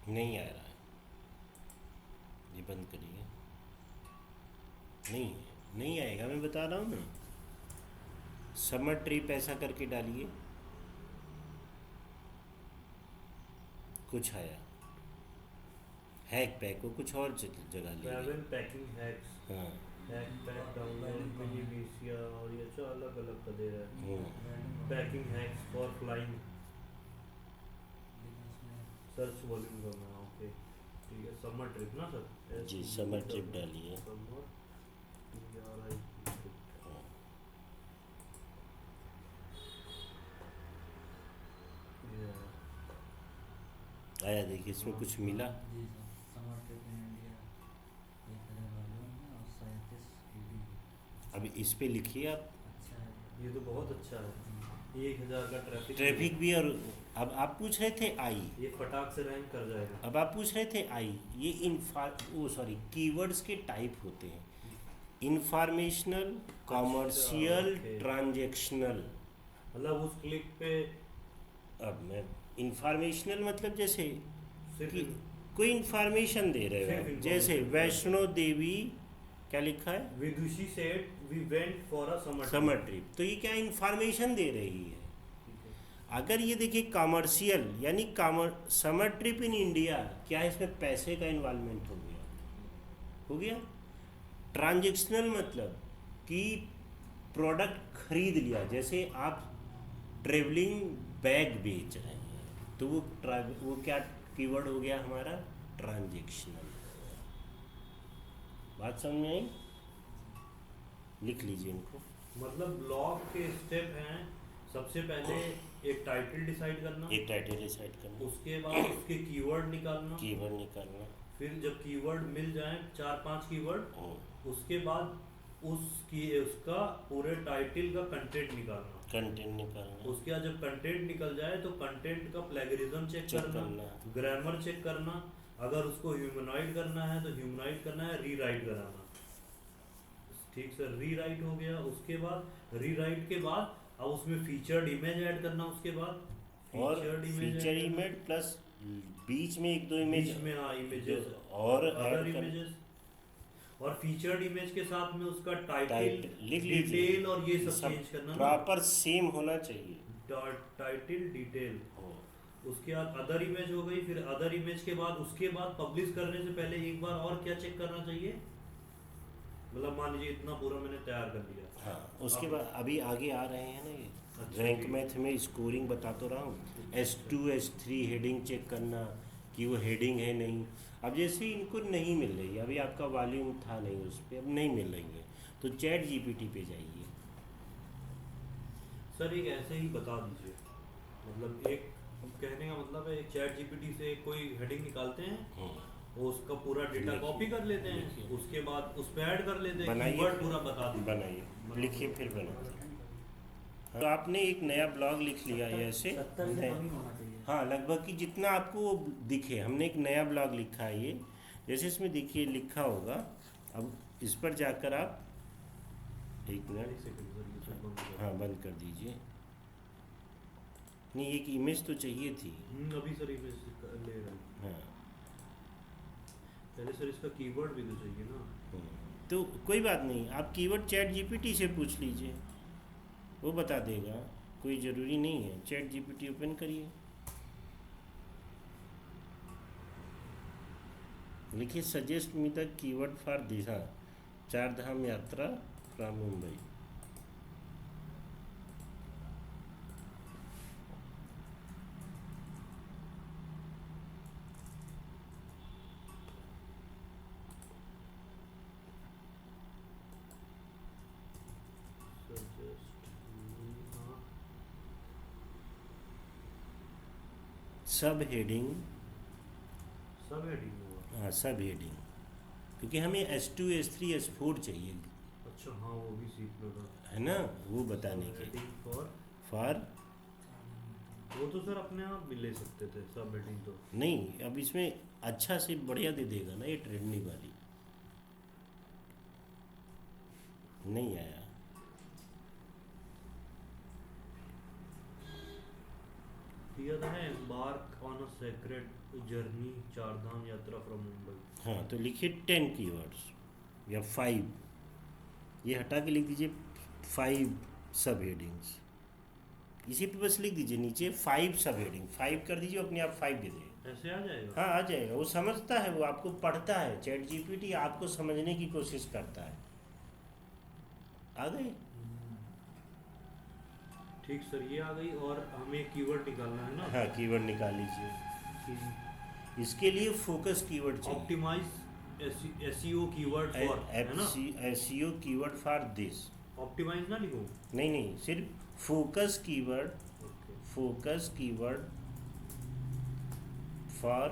नहीं आ रहा है, ये बंद करिए। नहीं, नहीं आएगा, मैं बता रहा हूँ ना। समर ट्रिप ऐसा करके डालिए, कुछ आया। हैक पैक को कुछ और जगह ले ट्रैवल पैकिंग हैक्स, हाँ। हैक पैक डाउनलोड मिनीमीसिया, और ये अच्छा अलग अलग का दे रहा है। पैकिंग हैक्स फॉर फ्लाइंग, लेकिन इसमें सर्च वॉल्यूम करना है, ओके ठीक है। समर ट्रिप ना सर? जी, समर ट्रिप डालिए। समर आया, देखिए इसमें कुछ मिला। जी sir, summer trip in India 1000 volume है और 37 GB। अभी इस पे लिखिए आप। अच्छा है ये तो बहुत अच्छा है। 1000 का ट्रैफिक भी। और अब आप पूछ रहे थे आई, ये फटाक से रैंक कर जाएगा। अब आप पूछ रहे थे आई, ये कीवर्ड्स के टाइप होते हैं। Informational, commercial, okay. ट्रांजैक्शनल। मतलब उस क्लिक पे अब मैं इंफॉर्मेशनल मतलब जैसे सिर्फ कि कोई इंफॉर्मेशन दे रहे हो सिर्फ आप। information जैसे दे रहे हो। वैष्णो देवी, क्या लिखा है, Vidushi said we went for a summer summer trip, तो ये क्या इंफॉर्मेशन दे रही है। अगर ये देखिए कमर्शियल, यानी समर ट्रिप इन इंडिया, क्या है, इसमें पैसे का इन्वॉल्वमेंट हो गया। ट्रांजैक्शनल मतलब कि प्रोडक्ट खरीद लिया, जैसे आप ट्रेवलिंग बैग बेच रहे हैं, तो वो क्या कीवर्ड हो गया हमारा, ट्रांजैक्शनल। बात समझ में आई? लिख लीजिए इनको। मतलब ब्लॉग के स्टेप हैं, सबसे पहले एक टाइटल डिसाइड करना, एक टाइटल डिसाइड करना, उसके बाद उसके कीवर्ड निकालना, कीवर्ड निकालना, फिर जब कीवर्ड मिल जाए 4-5 कीवर्ड, उसके बाद उसका पूरे टाइटल का कंटेंट निकालना। कंटेंट निकालना, उसके बाद जब कंटेंट निकल जाए तो कंटेंट का प्लेगरिज्म चेक करना, ग्रामर चेक करना, अगर उसको ह्यूमनॉइड करना है तो ह्यूमनॉइड करना है, रीराइट कराना। ठीक सर, रीराइट हो गया। उसके बाद रीराइट के बाद अब उसमें फीचर्ड इमेज ऐड करना, उसके बाद और फीचर इमेज प्लस बीच में एक दो इमेज, बीच में हाँ इमेजेस और अदर ऐड कर, इमेजेस, और फीचर्ड इमेज के साथ में उसका टाइटल, टाइटल लिख लीजिए। डिटेल और ये सब चेंज करना ना। प्रॉपर सेम होना चाहिए। टाइटल डिटेल, हो। उसके बाद अदर इमेज हो गई। फिर अदर इमेज के बाद उसके बाद पब्लिश करने से पहले एक बार और क्या चेक करना चाहिए? मतलब मान लीजिए इतना पूरा मैंने तैयार कर दिया, हाँ, उसके बाद अभी आगे आ रहे हैं ना ये अच्छा, रैंक ठीक। मैथ में स्कोरिंग बता तो रहा हूँ। S2 S3 हेडिंग चेक करना कि वो हेडिंग है नहीं। अब जैसे इनको नहीं मिल रही है, अभी आपका वॉल्यूम था नहीं उस पर, अब नहीं मिल रही है, तो चैट जीपीटी पे जाइए। सर एक ऐसे ही बता दीजिए, मतलब एक कहने का मतलब है, एक चैट जीपीटी से कोई हेडिंग निकालते हैं, वो उसका पूरा डेटा लिखिए। कॉपी कर लेते हैं, लिखिए। उसके बाद उस पे ऐड कर लेते हैं, बनाइए, कीवर्ड पूरा बता दीजिए। बनाइए, लिखिए, फिर बनाइए। तो आपने एक नया ब्लॉग लिख लिया है ऐसे, 70 से कम ही होना चाहिए। हाँ, लगभग कि जितना आपको वो दिखे। हमने एक नया ब्लॉग लिखा है ये, जैसे इसमें देखिए लिखा होगा। अब इस पर जाकर आप एक मिनट, एक सेकंड सर, ये सब बंद कर। हाँ, बंद कर दीजिए। नहीं, एक इमेज तो चाहिए थी। अभी सर इमेज ले रहे हैं। हाँ, पहले सर इसका कीवर्ड भी तो चाहिए ना। तो कोई बात नहीं, आप कीवर्ड चैट जीपीटी से पूछ लीजिए, वो बता देगा, कोई ज़रूरी नहीं है। चैट जीपीटी ओपन करिए, लिखिए suggest me the keyword for Disha, Char Dham यात्रा फ्रॉम मुंबई। सब हेडिंग, सब हेडिंग हुआ। हाँ सब हेडिंग, क्योंकि हमें S2 S3 S4 चाहिए, अच्छा हाँ, वो भी सीख लो था। है ना, वो बताने के। हेडिंग फॉर, फॉर वो तो सर अपने आप भी ले सकते थे सब हेडिंग तो। नहीं, अब इसमें अच्छा से बढ़िया दे देगा ना, ये ट्रेंडिंग वाली नहीं आया। दिया था ना, embark on a sacred journey, चार धाम यात्रा फ्रॉम मुंबई। हाँ तो लिखिए 10 कीवर्ड्स या 5, ये हटा के लिख दीजिए 5 सब हेडिंग्स, इसी पे बस लिख दीजिए नीचे 5 सब हेडिंग, 5 कर दीजिए, अपने आप 5 दे देगा। ऐसे आ जाएगा। हाँ आ जाएगा, वो समझता है, वो आपको पढ़ता है, चैट जीपीटी आपको समझने की कोशिश करता है। आ गए? ठीक सर, ये आ गई। और हमें कीवर्ड निकालना है ना। हाँ कीवर्ड निकाल लीजिए, इसके लिए फोकस कीवर्ड चाहिए। ऑप्टिमाइज एसईओ कीवर्ड फॉर, है ना। SEO keyword for this, optimise ना लिखो। नहीं नहीं, सिर्फ focus keyword, okay. Focus keyword for,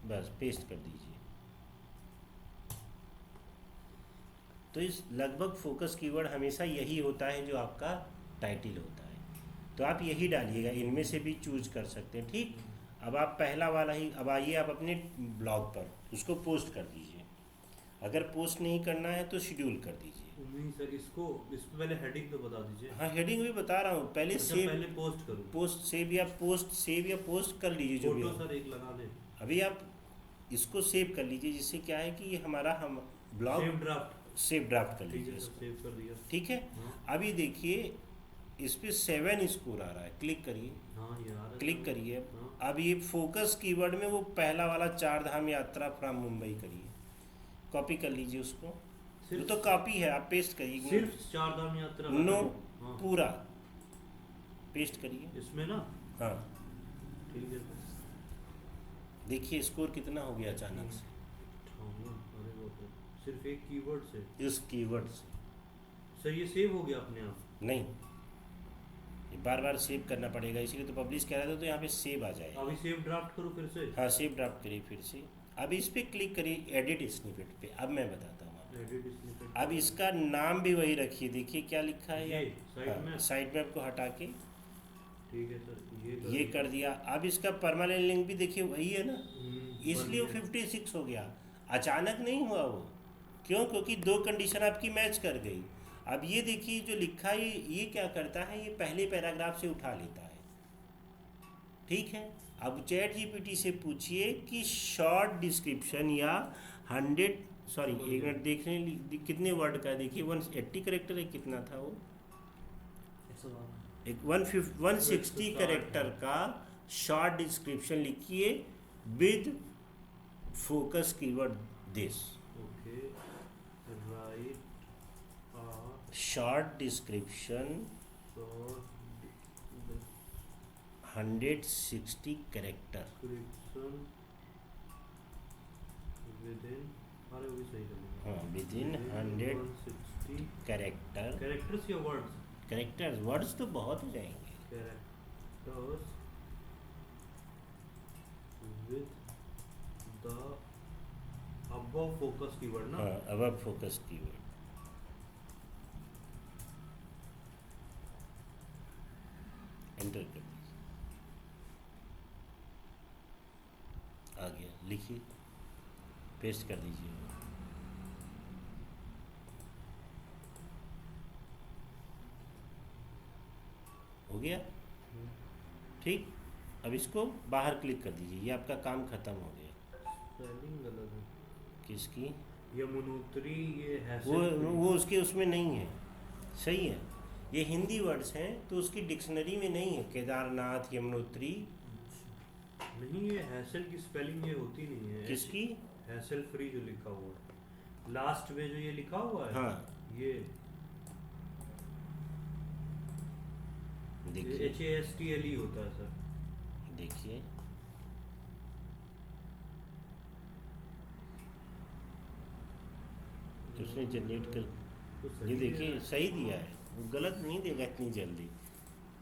बस पेस्ट कर दीजिए। तो इस लगभग फोकस कीवर्ड हमेशा यही होता है जो आपका टाइटल होता है, तो आप यही डालिएगा, इनमें से भी चूज कर सकते हैं। ठीक, अब आप पहला वाला ही, अब आइए आप अपने ब्लॉग पर उसको पोस्ट कर दीजिए, अगर पोस्ट नहीं करना है तो शेड्यूल कर दीजिए। नहीं सर, इसको पहले हेडिंग तो बता दीजिए। हाँ हेडिंग भी बता रहा हूँ, पहले अच्छा, सेव, पहले पोस्ट करूँ। पोस्ट सेव या पोस्ट कर लीजिए जो भी फोटो है। सर एक लगा दे। अभी आप इसको सेव कर लीजिए, जिससे क्या है कि ये हमारा हम blog save draft. Save draft कर ठीक लीजिए है सर, इसको। सेव कर दिया। ठीक है, हाँ। अभी देखिए इस पे 7 स्कोर आ रहा है, क्लिक करिए, हाँ यार, क्लिक करिए। हाँ। अब ये फोकस कीवर्ड में वो पहला वाला चार धाम यात्रा फ्रॉम मुंबई करिए, कॉपी कर लीजिए उसको, वो सिर्फ तो कॉपी है, आप पेस्ट करिए। सिर्फ चार धाम यात्रा नो, हाँ। पूरा पेस्ट करिए। इसमें ना। हाँ ठीक है सर। देखिए स्कोर कितना हो गया अचानक से, अरे बाप रे, सिर्फ एक कीवर्ड से। इस कीवर्ड से। सर ये सेव हो गया अपने आप? नहीं, ये बार बार सेव करना पड़ेगा, इसीलिए तो पब्लिश करा था, तो यहाँ पे सेव आ जाएगा। अभी सेव ड्राफ्ट करूँ फिर से? हाँ सेव ड्राफ्ट करिए फिर से। अब इस पे क्लिक करिए एडिट स्निपेट पे, अब मैं बताता हूँ आपको। Edit snippet. अब इसका नाम भी वही रखिए, देखिए क्या लिखा है ये यहाँ। साइड में? साइड में आपको हटा के ठीक है सर, ये कर दिया। अब इसका परमानेंट लिंक भी देखिए वही है ना, इसलिए वो बन गया। 56 हो गया। अचानक नहीं हुआ वो, क्यों? क्योंकि 2 कंडीशन आपकी मैच कर गई। अब ये देखिए जो लिखा है, ये क्या करता है, ये पहले पैराग्राफ से उठा लेता है। ठीक है, अब चैट जीपीटी से पूछिए कि शॉर्ट डिस्क्रिप्शन या 100, सॉरी एक मिनट देखने कितने वर्ड का है, देखिए 180 करेक्टर है, कितना था वो, 112। एक 160 करेक्टर का शॉर्ट डिस्क्रिप्शन लिखिए with focus keyword this. Okay, right short description 160 character. Description within, अरे वो भी सही करेंगे। हाँ विद इन 100 160 करेक्टर। कैरेक्टर्स या वर्ड्स? करेक्टर्स, वर्ड्स तो बहुत हो जाएंगे। Characters with the above focus keyword ना। हाँ अब फोकस कीवर्ड एंटर कर दीजिए, आ गया, लिखिए, पेस्ट कर दीजिए। हो गया, ठीक। अब इसको बाहर क्लिक कर दीजिए, ये आपका काम खत्म हो गया। स्पेलिंग गलत है। किसकी? यमुनोत्री, ये वो हैसल वो उसके उसमें नहीं है। सही है, ये हिंदी वर्ड्स हैं तो उसकी डिक्शनरी में नहीं है। केदारनाथ, यमुनोत्री। नहीं, ये हैसल की स्पेलिंग ये होती नहीं है। किसकी? हैसल फ्री जो लिखा हुआ है लास्ट में, जो ये लिखा हुआ है, हाँ ये देखिए, HASTLE होता है सर। देखिए तो उसने जनरेट कर, तो ये सही देखिए है। सही दिया है, वो गलत नहीं देगा इतनी जल्दी।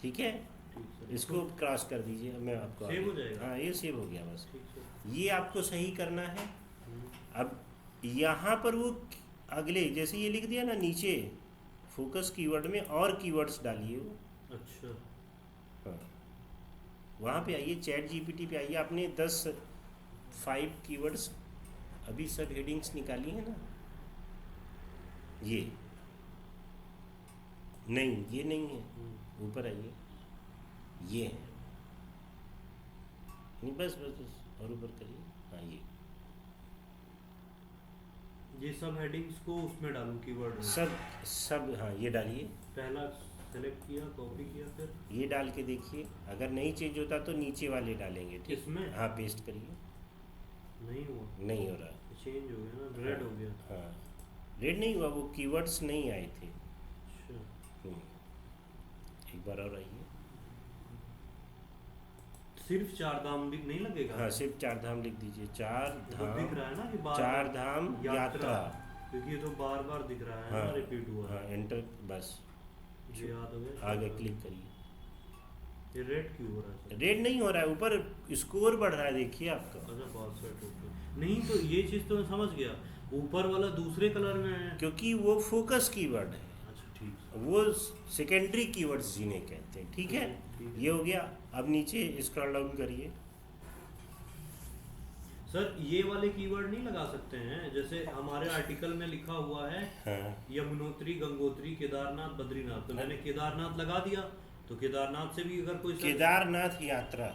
ठीक है, ठीक सर। इसको क्रॉस कर दीजिए, मैं आपको सेव आगे- हो जाएगा? हाँ ये सेव हो गया बस। ठीक सर। ये आपको सही करना है। हम्म, अब यहाँ पर वो अगले, जैसे ये लिख दिया ना नीचे, फोकस कीवर्ड में और कीवर्ड्स डालिए वो। अच्छा। हाँ, वहाँ पे आइए, चैट जीपीटी पे आइए, आपने 5 कीवर्ड्स अभी सब हेडिंग्स निकाली है ना। ये नहीं, ये नहीं है, ऊपर आइए, ये है। नहीं, बस बस बस और ऊपर करिए। हाँ ये सब हेडिंग्स को उसमें डालूं कीवर्ड में? सब हाँ ये डालिए। पहला सेलेक्ट किया, कॉपी किया, फिर ये डाल के देखिए, अगर नहीं चेंज होता तो नीचे वाले डालेंगे। ठीक, इसमें? हाँ पेस्ट करिए। नहीं हुआ, नहीं हो रहा। चेंज हो गया ना, रेड हो गया। हाँ, रेड नहीं हुआ, वो कीवर्ड्स नहीं आए थे। अच्छा। एक बार और आइए। सिर्फ चार धाम भी नहीं लगेगा? हाँ सिर्फ 4 धाम लिख दीजिए। 4 तो दिख धाम, रहा है ना कि बार 4 धाम यात्रा। क्योंकि ये तो बार बार दिख रहा है हाँ ना, रिपीट हुआ हाँ, है। एंटर, बस ये याद हो गया। आगे क्लिक करिए। ये रेड क्यों हो रहा है? रेड नहीं हो रहा है, ऊपर स्कोर बढ़ रहा है, देखिए आपका। अच्छा, पास सेट हो गया। नहीं तो ये चीज़ तो मैं समझ गया, ऊपर वाला दूसरे कलर में है। क्योंकि वो फोकस कीवर्ड है, अच्छा ठीक। वो सेकेंडरी कीवर्ड्स जिन्हें कहते हैं। ठीक है, ठीक है। ये हो गया। अब नीचे स्क्रॉल डाउन करिए। सर ये वाले कीवर्ड नहीं लगा सकते हैं? जैसे हमारे आर्टिकल में लिखा हुआ है हाँ यमुनोत्री, गंगोत्री, केदारनाथ, बद्रीनाथ, तो मैंने केदारनाथ लगा दिया, तो केदारनाथ से भी अगर कोई केदारनाथ यात्रा,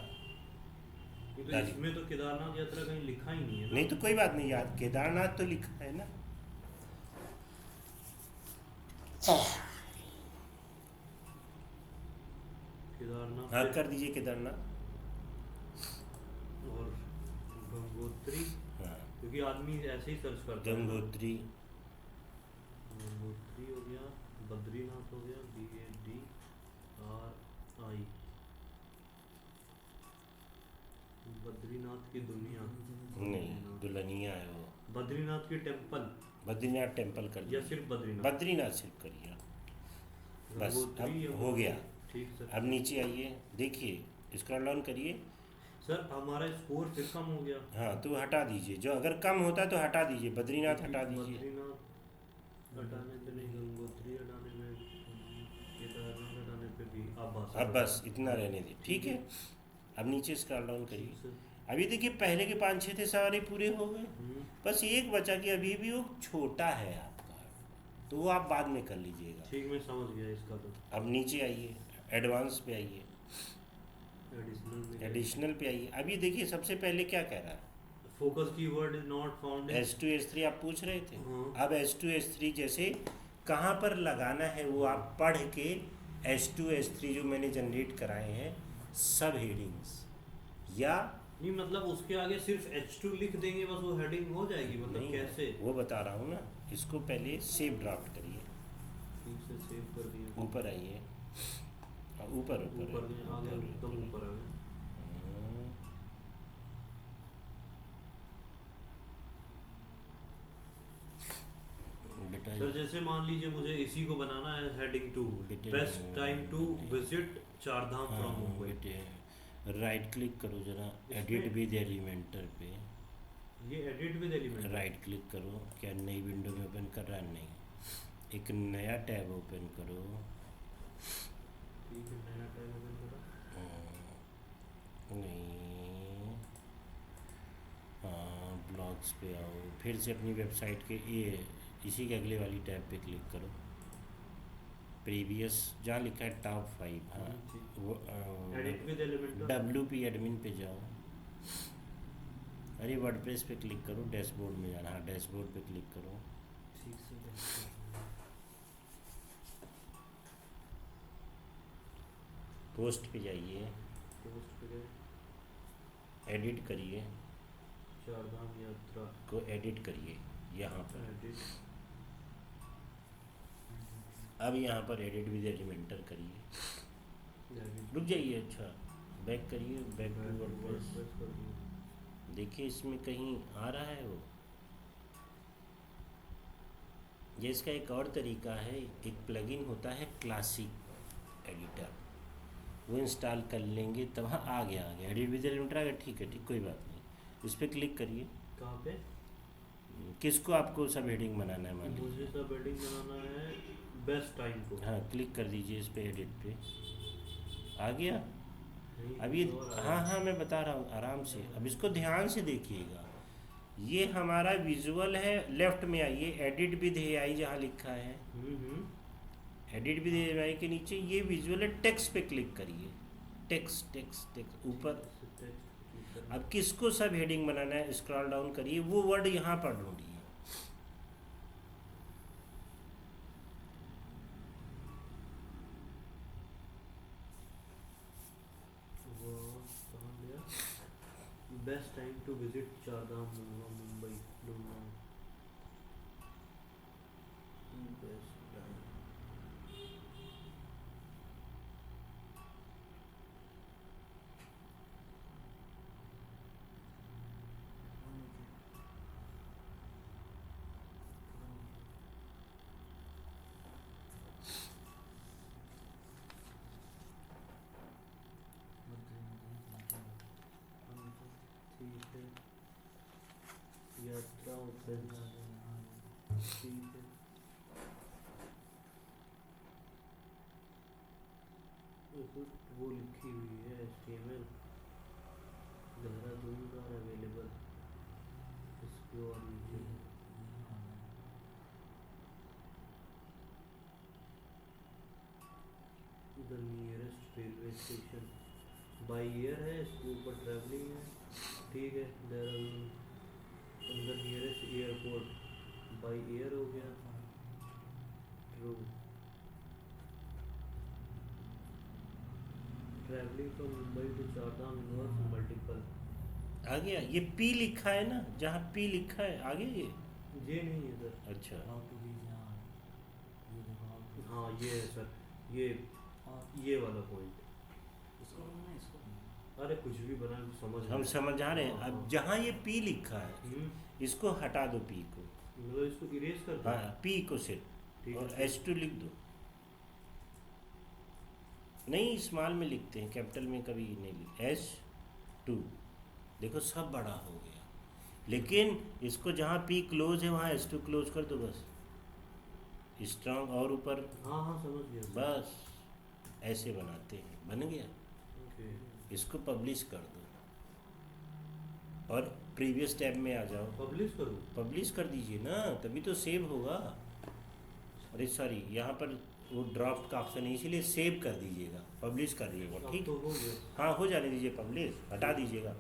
ये तो इसमें तो केदारनाथ यात्रा कहीं लिखा ही नहीं है ना। नहीं तो कोई बात नहीं, याद केदारनाथ तो लिखा है ना। केदारनाथ हाँ से- कर दीजिए केदारनाथ। और गंगोत्री, हाँ, क्योंकि आदमी ऐसे ही सर्च करता है। गंगोत्री, गंगोत्री हो गया, बद्रीनाथ हो गया, BADRI, बद्रीनाथ की दुनिया, नहीं दुल्हनिया है वो। बद्रीनाथ की टेम्पल, बद्रीनाथ टेम्पल कर या दीजिए। सिर्फ बद्रीनाथ? बद्रीनाथ सिर्फ करिए आप। बस गंगोत्री अब हो गया। ठीक सर। अब नीचे आइए, देखिए स्क्रॉल डाउन करिए। सर हमारा स्कोर फिर कम हो गया। हाँ तो हटा दीजिए, जो अगर कम होता तो हटा दीजिए, बद्रीनाथ हटा दीजिए। बद्रीनाथ हटाने पे नहीं, गंगोत्री हटाने में, केदारनाथ हटाने पे भी। अब बस इतना रहने दी। ठीक है, अब नीचे स्क्रॉल डाउन करिए। ठीक सर। अभी देखिए पहले के 5-6 थे, सारे पूरे हो गए। हम्म, बस एक बचा कि अभी भी वो छोटा है आपका, तो वो आप बाद में कर लीजिएगा। ठीक, मैं समझ गया इसका। तो अब नीचे आइए, एडवांस पे आइए, एडिशनल में एडिशनल पे आइए। अभी देखिए सबसे पहले क्या कह रहा है, focus keyword is not found in. S2 S3 आप पूछ रहे थे। हाँ। अब S2 S3 जैसे कहाँ पर लगाना है वो आप पढ़ के, S2 S3 जो मैंने जनरेट कराए हैं सब हेडिंग्स, या नहीं मतलब उसके आगे सिर्फ H2 लिख देंगे बस, वो हेडिंग हो जाएगी? मतलब नहीं, कैसे? वो बता रहा हूँ ना। इसको पहले सेव ड्राफ्ट करिए, ठीक से सेव कर दिया। ऊपर आइए, हाँ, ऊपर ऊपर ऊपर गए, आगे एकदम ऊपर आ गए। बेटा सर जैसे मान लीजिए मुझे इसी को बनाना है, हेडिंग 2, बेटे, best time to visit Chardham from Mumbai. बेटे राइट क्लिक करो जरा, इसमें? एडिट विद एलिमेंटर पे ये edit with element, right click करो। क्या नई विंडो में ओपन कर रहा है? नहीं, एक नया टैब ओपन करो। ठीक है, नया टैब ओपन करा। नहीं, हाँ ब्लॉग्स पे आओ, फिर से अपनी वेबसाइट के ये इसी के अगले वाली टैब पे क्लिक करो, प्रीवियस जहाँ लिखा है टॉप 5। हाँ वो edit with element, WP admin पे जाओ। अरे वर्डप्रेस पे क्लिक करो, डैशबोर्ड में जाना, हाँ डैशबोर्ड पे क्लिक करो। ठीक से देखते हैं। पोस्ट पे जाइए, पोस्ट पे गए, एडिट करिए, चारधाम यात्रा, को एडिट करिए यहाँ पर। एडिट, अब यहाँ पर एडिट विद एलिमेंटर करिए, एडिट, रुक जाइए, अच्छा बैक करिए, बैक टू वर्डप्रेस। वर्डप्रेस कर दिया। देखिए इसमें कहीं आ रहा है वो। ये इसका एक और तरीका है, एक प्लगइन होता है क्लासिक एडिटर, वो इंस्टॉल कर लेंगे तब, हाँ आ गया एडिट विद एलिमेंटर आ गया, ठीक है ठीक, कोई बात नहीं। उस पर क्लिक करिए। कहाँ पे? किसको आपको सब हेडिंग बनाना है मान मुझे लीजिए? सब एडिट बनाना है बेस्ट टाइम को। हाँ क्लिक कर दीजिए इस पे, एडिट पे आ गया। नहीं, अब ये, और आया। हाँ हाँ मैं बता रहा हूँ आराम से, अब इसको ध्यान से देखिएगा। ये हमारा विजुअल है, लेफ्ट में आइए, एडिट विद एआई जहाँ लिखा है, एडिट विद एआई के नीचे ये विजुअल है, टेक्स्ट पे क्लिक करिए, टेक्स्ट टेक्स्ट टेक्स्ट ऊपर। अब किसको सब हेडिंग बनाना है, स्क्रॉल डाउन करिए, वो वर्ड यहाँ पर ढूंढिए। वो कहाँ गया? Best time to visit Chardham Mumbai, Dumna. Best time, ठीक है, यात्रा ओपन, ठीक है। वो लिखी हुई है HTML, देहरादून का अवेलेबल, एक्सप्लोर लीजिए। The nearest railway station by air है, इसके ऊपर ट्रैवलिंग है, ठीक है। Dehradun the nearest airport by air हो गया, true. Travelling from Mumbai to Chardham inverse multiple, आ गया, ये पी लिखा है ना, जहाँ पी लिखा है आ गया ये नहीं है सर। अच्छा हाउ टू बी यहाँ, ये देखो हाउ टू, हाँ ये है सर, ये वाला पॉइंट। इसको बनाना, इसको बनाना। अरे कुछ भी बना के समझ हम में। समझ आ रहे हैं। हाँ, अब हाँ। जहाँ ये पी लिखा है हम्म, इसको हटा दो, पी को, मतलब इसको इरेज कर दो। हाँ पी को सिर्फ, ठीक और है। S2 लिख दो। नहीं स्मॉल में लिखते हैं, कैपिटल में कभी नहीं लिख, S2 देखो सब बड़ा हो गया। लेकिन इसको जहाँ पी क्लोज है वहाँ S2 क्लोज कर दो बस, स्ट्रांग और ऊपर, हाँ हाँ समझ गया सर। बस ऐसे बनाते हैं, बन गया। ओके, इसको पब्लिश कर दो और प्रीवियस टैब में आ जाओ, पब्लिश करूँ? पब्लिश कर दीजिए ना, तभी तो सेव होगा। अरे सॉरी, यहाँ पर वो ड्राफ्ट का ऑप्शन है, इसीलिए सेव कर दीजिएगा, पब्लिश कर दीजिएगा, अब ठीक। तो हो गया। हाँ हो जाने दीजिए, पब्लिश हटा दीजिएगा।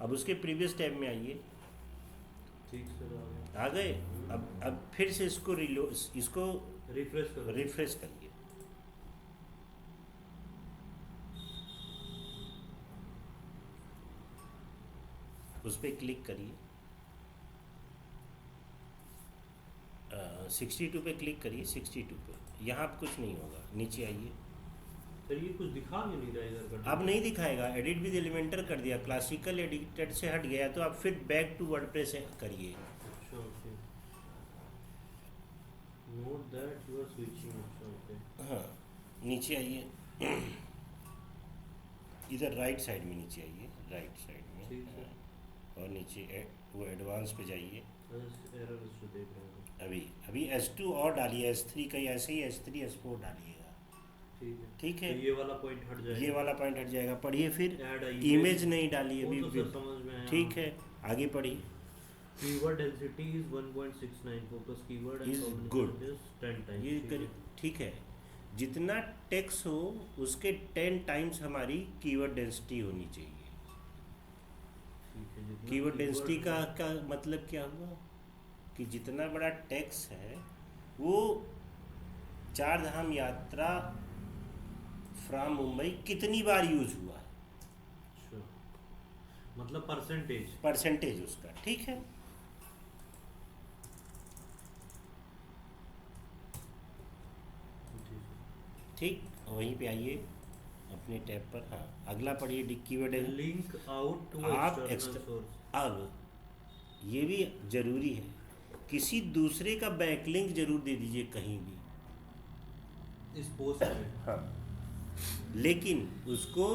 अब उसके प्रीवियस टैब में आइए, ठीक सर, आ गया। आ गए। अब फिर से इसको इसको रिफ्रेश करो। रिफ्रेश करिए, उस पर क्लिक करिए, 62 पे क्लिक करिए, 62 पे, यहाँ अब कुछ नहीं होगा, नीचे आइए। सर ये कुछ दिखा क्यों नहीं रहा इधर का? अब नहीं दिखाएगा, एडिट विद एलिमेंटर कर दिया, क्लासिकल एडिटर से हट गया, तो आप फिर बैक टू वर्डप्रेस करिए। अच्छा okay, note that you are switching. अच्छा ओके, हाँ नीचे आइए, इधर राइट साइड में नीचे आइए, राइट साइड में, ठीक है। हाँ, और नीचे वो एडवांस पे जाइए। एरर जो देख रहे हैं। अभी S2 और डालिए, S3 का ऐसे ही S3 S4 डालिएगा, ठीक है, ठीक है। तो ये वाला पॉइंट हट जाएगा। ये वाला पॉइंट हट जाएगा, पढ़िए फिर। ऐड इमेज नहीं डालिए वो अभी तो भी, सर समझ में आया। ठीक है आगे पढ़िए। Keyword density is 1.69, focus keyword Is good. 10 times. ये ठीक है, जितना टेक्स्ट हो उसके 10 टाइम्स हमारी कीवर्ड डेंसिटी होनी चाहिए। ठीक है, जितना कीवर्ड keyword डेंसिटी का है, मतलब क्या हुआ कि जितना बड़ा टेक्स्ट है वो चार धाम यात्रा फ्रॉम मुंबई कितनी बार यूज हुआ है, अच्छा, मतलब परसेंटेज। परसेंटेज उसका, ठीक है। ठीक, वहीं पे आइए अपने टैब पर। हाँ, अगला पढ़िए कीवर्ड है लिंक आउट टू आप एक्सटर्नल सोर्स। अब ये भी जरूरी है, किसी दूसरे का बैकलिंक जरूर दे दीजिए कहीं भी। इस पोस्ट में हाँ, लेकिन उसको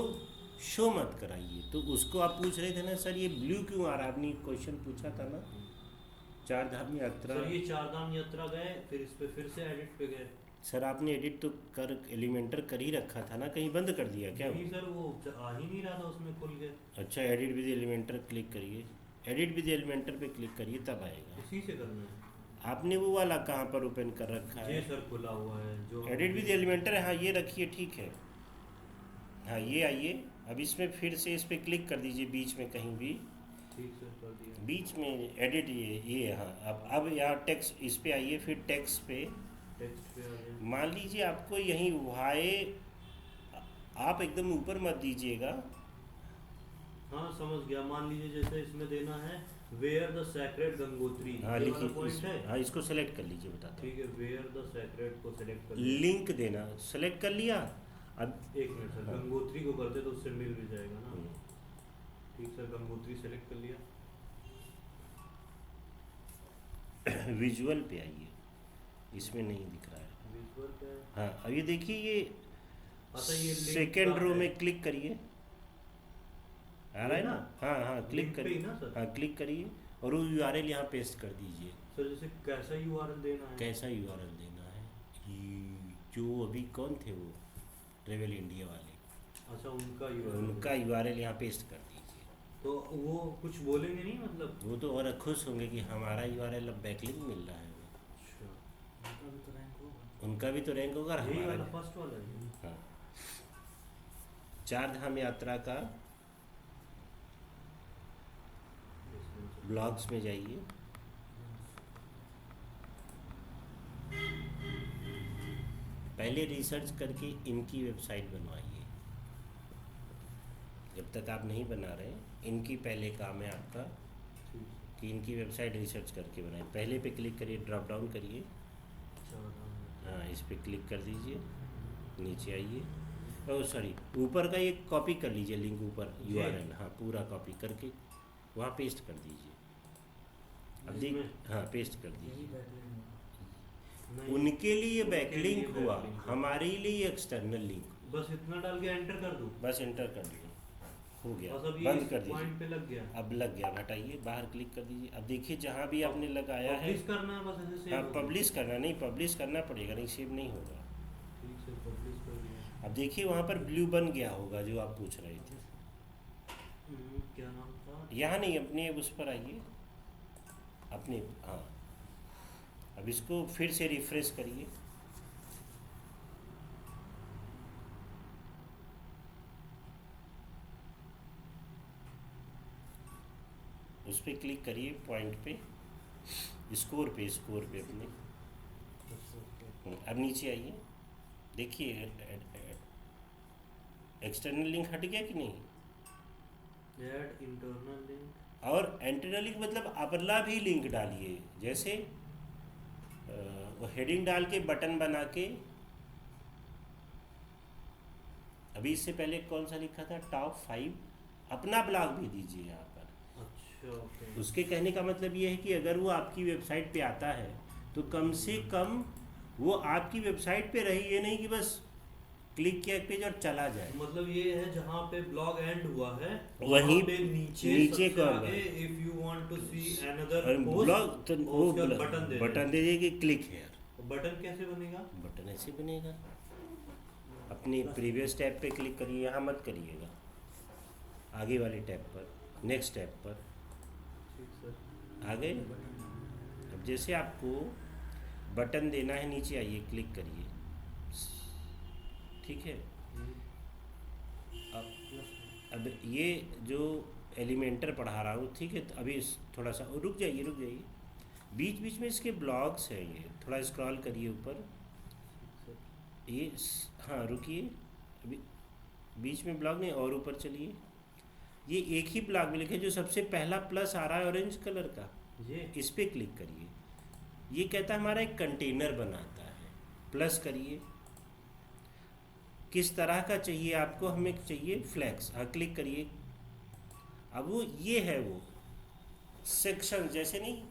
शो मत कराइए। तो उसको आप पूछ रहे थे ना सर ये ब्लू क्यों आ रहा है, आपने क्वेश्चन पूछा था ना, चार धाम यात्रा। सर ये चार धाम यात्रा गए, फिर इस पे फिर से एडिट पे गए। सर आपने एडिट तो कर एलिमेंटर कर ही रखा था ना, कहीं बंद कर दिया क्या? नहीं सर, वो आ ही नहीं रहा था उसमें, खुल गए। अच्छा, एडिट विद एलिमेंटर क्लिक करिए, एडिट विद एलिमेंटर पे क्लिक करिए तब आएगा। इसी से करना है। आपने वो वाला कहाँ पर ओपन कर रखा ये है? सर खुला हुआ है जो एडिट विद एलिमेंटर है, हाँ ये रखिए, ठीक है। हाँ ये आइए, अब इसमें फिर से इस पर क्लिक कर दीजिए बीच में कहीं भी, ठीक सर कर दिया। बीच में एडिट ये हाँ। अब यहाँ टेक्स्ट इस पे आइए, फिर टेक्स्ट पे टेक्स्ट पे आ गया। मान लीजिए आपको यहीं वाई, आप एकदम ऊपर मत दीजिएगा। हाँ समझ गया, मान लीजिए जैसे इसमें देना है वेयर द सैक्रेड गंगोत्री, हाँ ये वाला लिखिए पॉइंट है। हाँ इसको सेलेक्ट कर लीजिए, बताता ठीक है, वेयर द सैक्रेड को सेलेक्ट कर हूँ। लिया। लिंक देना सेलेक्ट कर लिया। अब एक मिनट सर, हाँ। गंगोत्री को करते तो उससे मिल भी जाएगा ना। हम्म, ठीक सर, गंगोत्री सेलेक्ट कर लिया। विजुअल पे आइए, इसमें नहीं दिख रहा है। विजुअल पे है। हाँ अब ये देखिए, ये अच्छा, ये link सेकेंड का रो है। में क्लिक करिए, आ रहा है ना? हाँ हाँ क्लिक Link पे ही करिए, ना सर? हाँ क्लिक करिए और वो यूआरएल यहाँ पेस्ट कर दीजिए। सर जैसे कैसा यूआरएल देना है? कैसा यूआरएल देना है? जो अभी कौन थे वो ट्रेवल इंडिया वाले, अच्छा, उनका यूआरएल। उनका यूआरएल यहाँ पेस्ट कर दीजिए। तो वो कुछ बोलेंगे नहीं मतलब? वो तो और खुश होंगे कि हमारा यूआरएल अब बैकलिंक मिल रहा है। अच्छा, उनका भी तो रैंक होगा। उनका भी तो रैंक होगा और यही हमारा वाला भी। फर्स्ट वाला है। हाँ, चार धाम यात्रा का ब्लॉग्स में जाइए, पहले रिसर्च करके इनकी वेबसाइट बनवाइए। जब तक आप नहीं बना रहे, इनकी पहले काम है आपका कि इनकी वेबसाइट रिसर्च करके बनाएं। पहले पे क्लिक करिए, ड्रॉप डाउन करिए, चार धाम। हाँ इस पे क्लिक कर दीजिए, नीचे आइए, ओह सॉरी ऊपर का ये कॉपी कर लीजिए लिंक, ऊपर जी। यूआरएल, हाँ पूरा कॉपी करके वहाँ पेस्ट कर दीजिए। अब देख, इसमें? हाँ पेस्ट कर यही दीजिए। बैकलिंग होगा। नहीं, उनके लिए उनके बैकलिंक लिए हुआ, backlink हुआ। हमारे लिए एक्सटर्नल लिंक। बस इतना डाल के एंटर कर दूं? बस एंटर कर दीजिए, हो गया, बस अब ये बंद कर दीजिए। पॉइंट पे लग गया। अब लग गया, हटाइए, बाहर क्लिक कर दीजिए। अब देखिए जहाँ भी आपने लगाया है, पब्लिश करना है बस, ऐसे सेव हाँ हो गया। पब्लिश करना, नहीं पब्लिश करना पड़ेगा, नहीं सेव नहीं होगा। ठीक है, पब्लिश कर दिया। अब देखिए वहाँ पर ब्लू बन गया होगा जो आप पूछ रहे थे। क्या नाम था? यहाँ नहीं, अपने उस पर आइए, अपने, हाँ अब इसको फिर से रिफ्रेश करिए, उस पर क्लिक करिए पॉइंट पे, स्कोर पे अपने। अब नीचे आइए, देखिए एक्सटर्नल लिंक हट गया कि नहीं? Add internal link. और इंटरनल लिंक मतलब अगला भी लिंक डालिए, जैसे वो हेडिंग डाल के बटन बना के, अभी इससे पहले कौन सा लिखा था, टॉप 5, अपना ब्लॉग भी दीजिए यहाँ पर। अच्छा, ओके। उसके कहने का मतलब ये है कि अगर वो आपकी वेबसाइट पे आता है तो कम से कम वो आपकी वेबसाइट पे रहे, ये नहीं कि बस क्लिक किया एक पेज और चला जाए। मतलब ये है जहाँ पे ब्लॉग एंड हुआ है वहीं पे नीचे नीचे सबसे का आगे if you want to see another और ब्लॉग तो वो बटन बटन दे देगी, क्लिक हेयर। बटन कैसे बनेगा? बटन ऐसे बनेगा, अपनी प्रीवियस टैब पे क्लिक करिए, यहाँ मत करिएगा, आगे वाले टैब पर, नेक्स्ट टैब पर ठीक सर। आ गए। अब जैसे आपको बटन देना है, नीचे आइए, क्लिक करिए, ठीक है। अब ये जो एलिमेंटर पढ़ा रहा हूँ, ठीक है। तो अभी थोड़ा सा रुक जाइए, बीच बीच में इसके ब्लॉग्स हैं, ये थोड़ा स्क्रॉल करिए ऊपर, ये हाँ रुकिए, अभी बीच में ब्लॉग नहीं, और ऊपर चलिए, ये एक ही ब्लॉग में लिखे जो सबसे पहला प्लस आ रहा है ऑरेंज कलर का, ये इस पर क्लिक करिए। ये कहता है हमारा एक कंटेनर बनाता है, प्लस करिए, किस तरह का चाहिए आपको, हमें चाहिए फ्लैक्स, हाँ क्लिक करिए। अब वो ये है वो सेक्शन, जैसे नहीं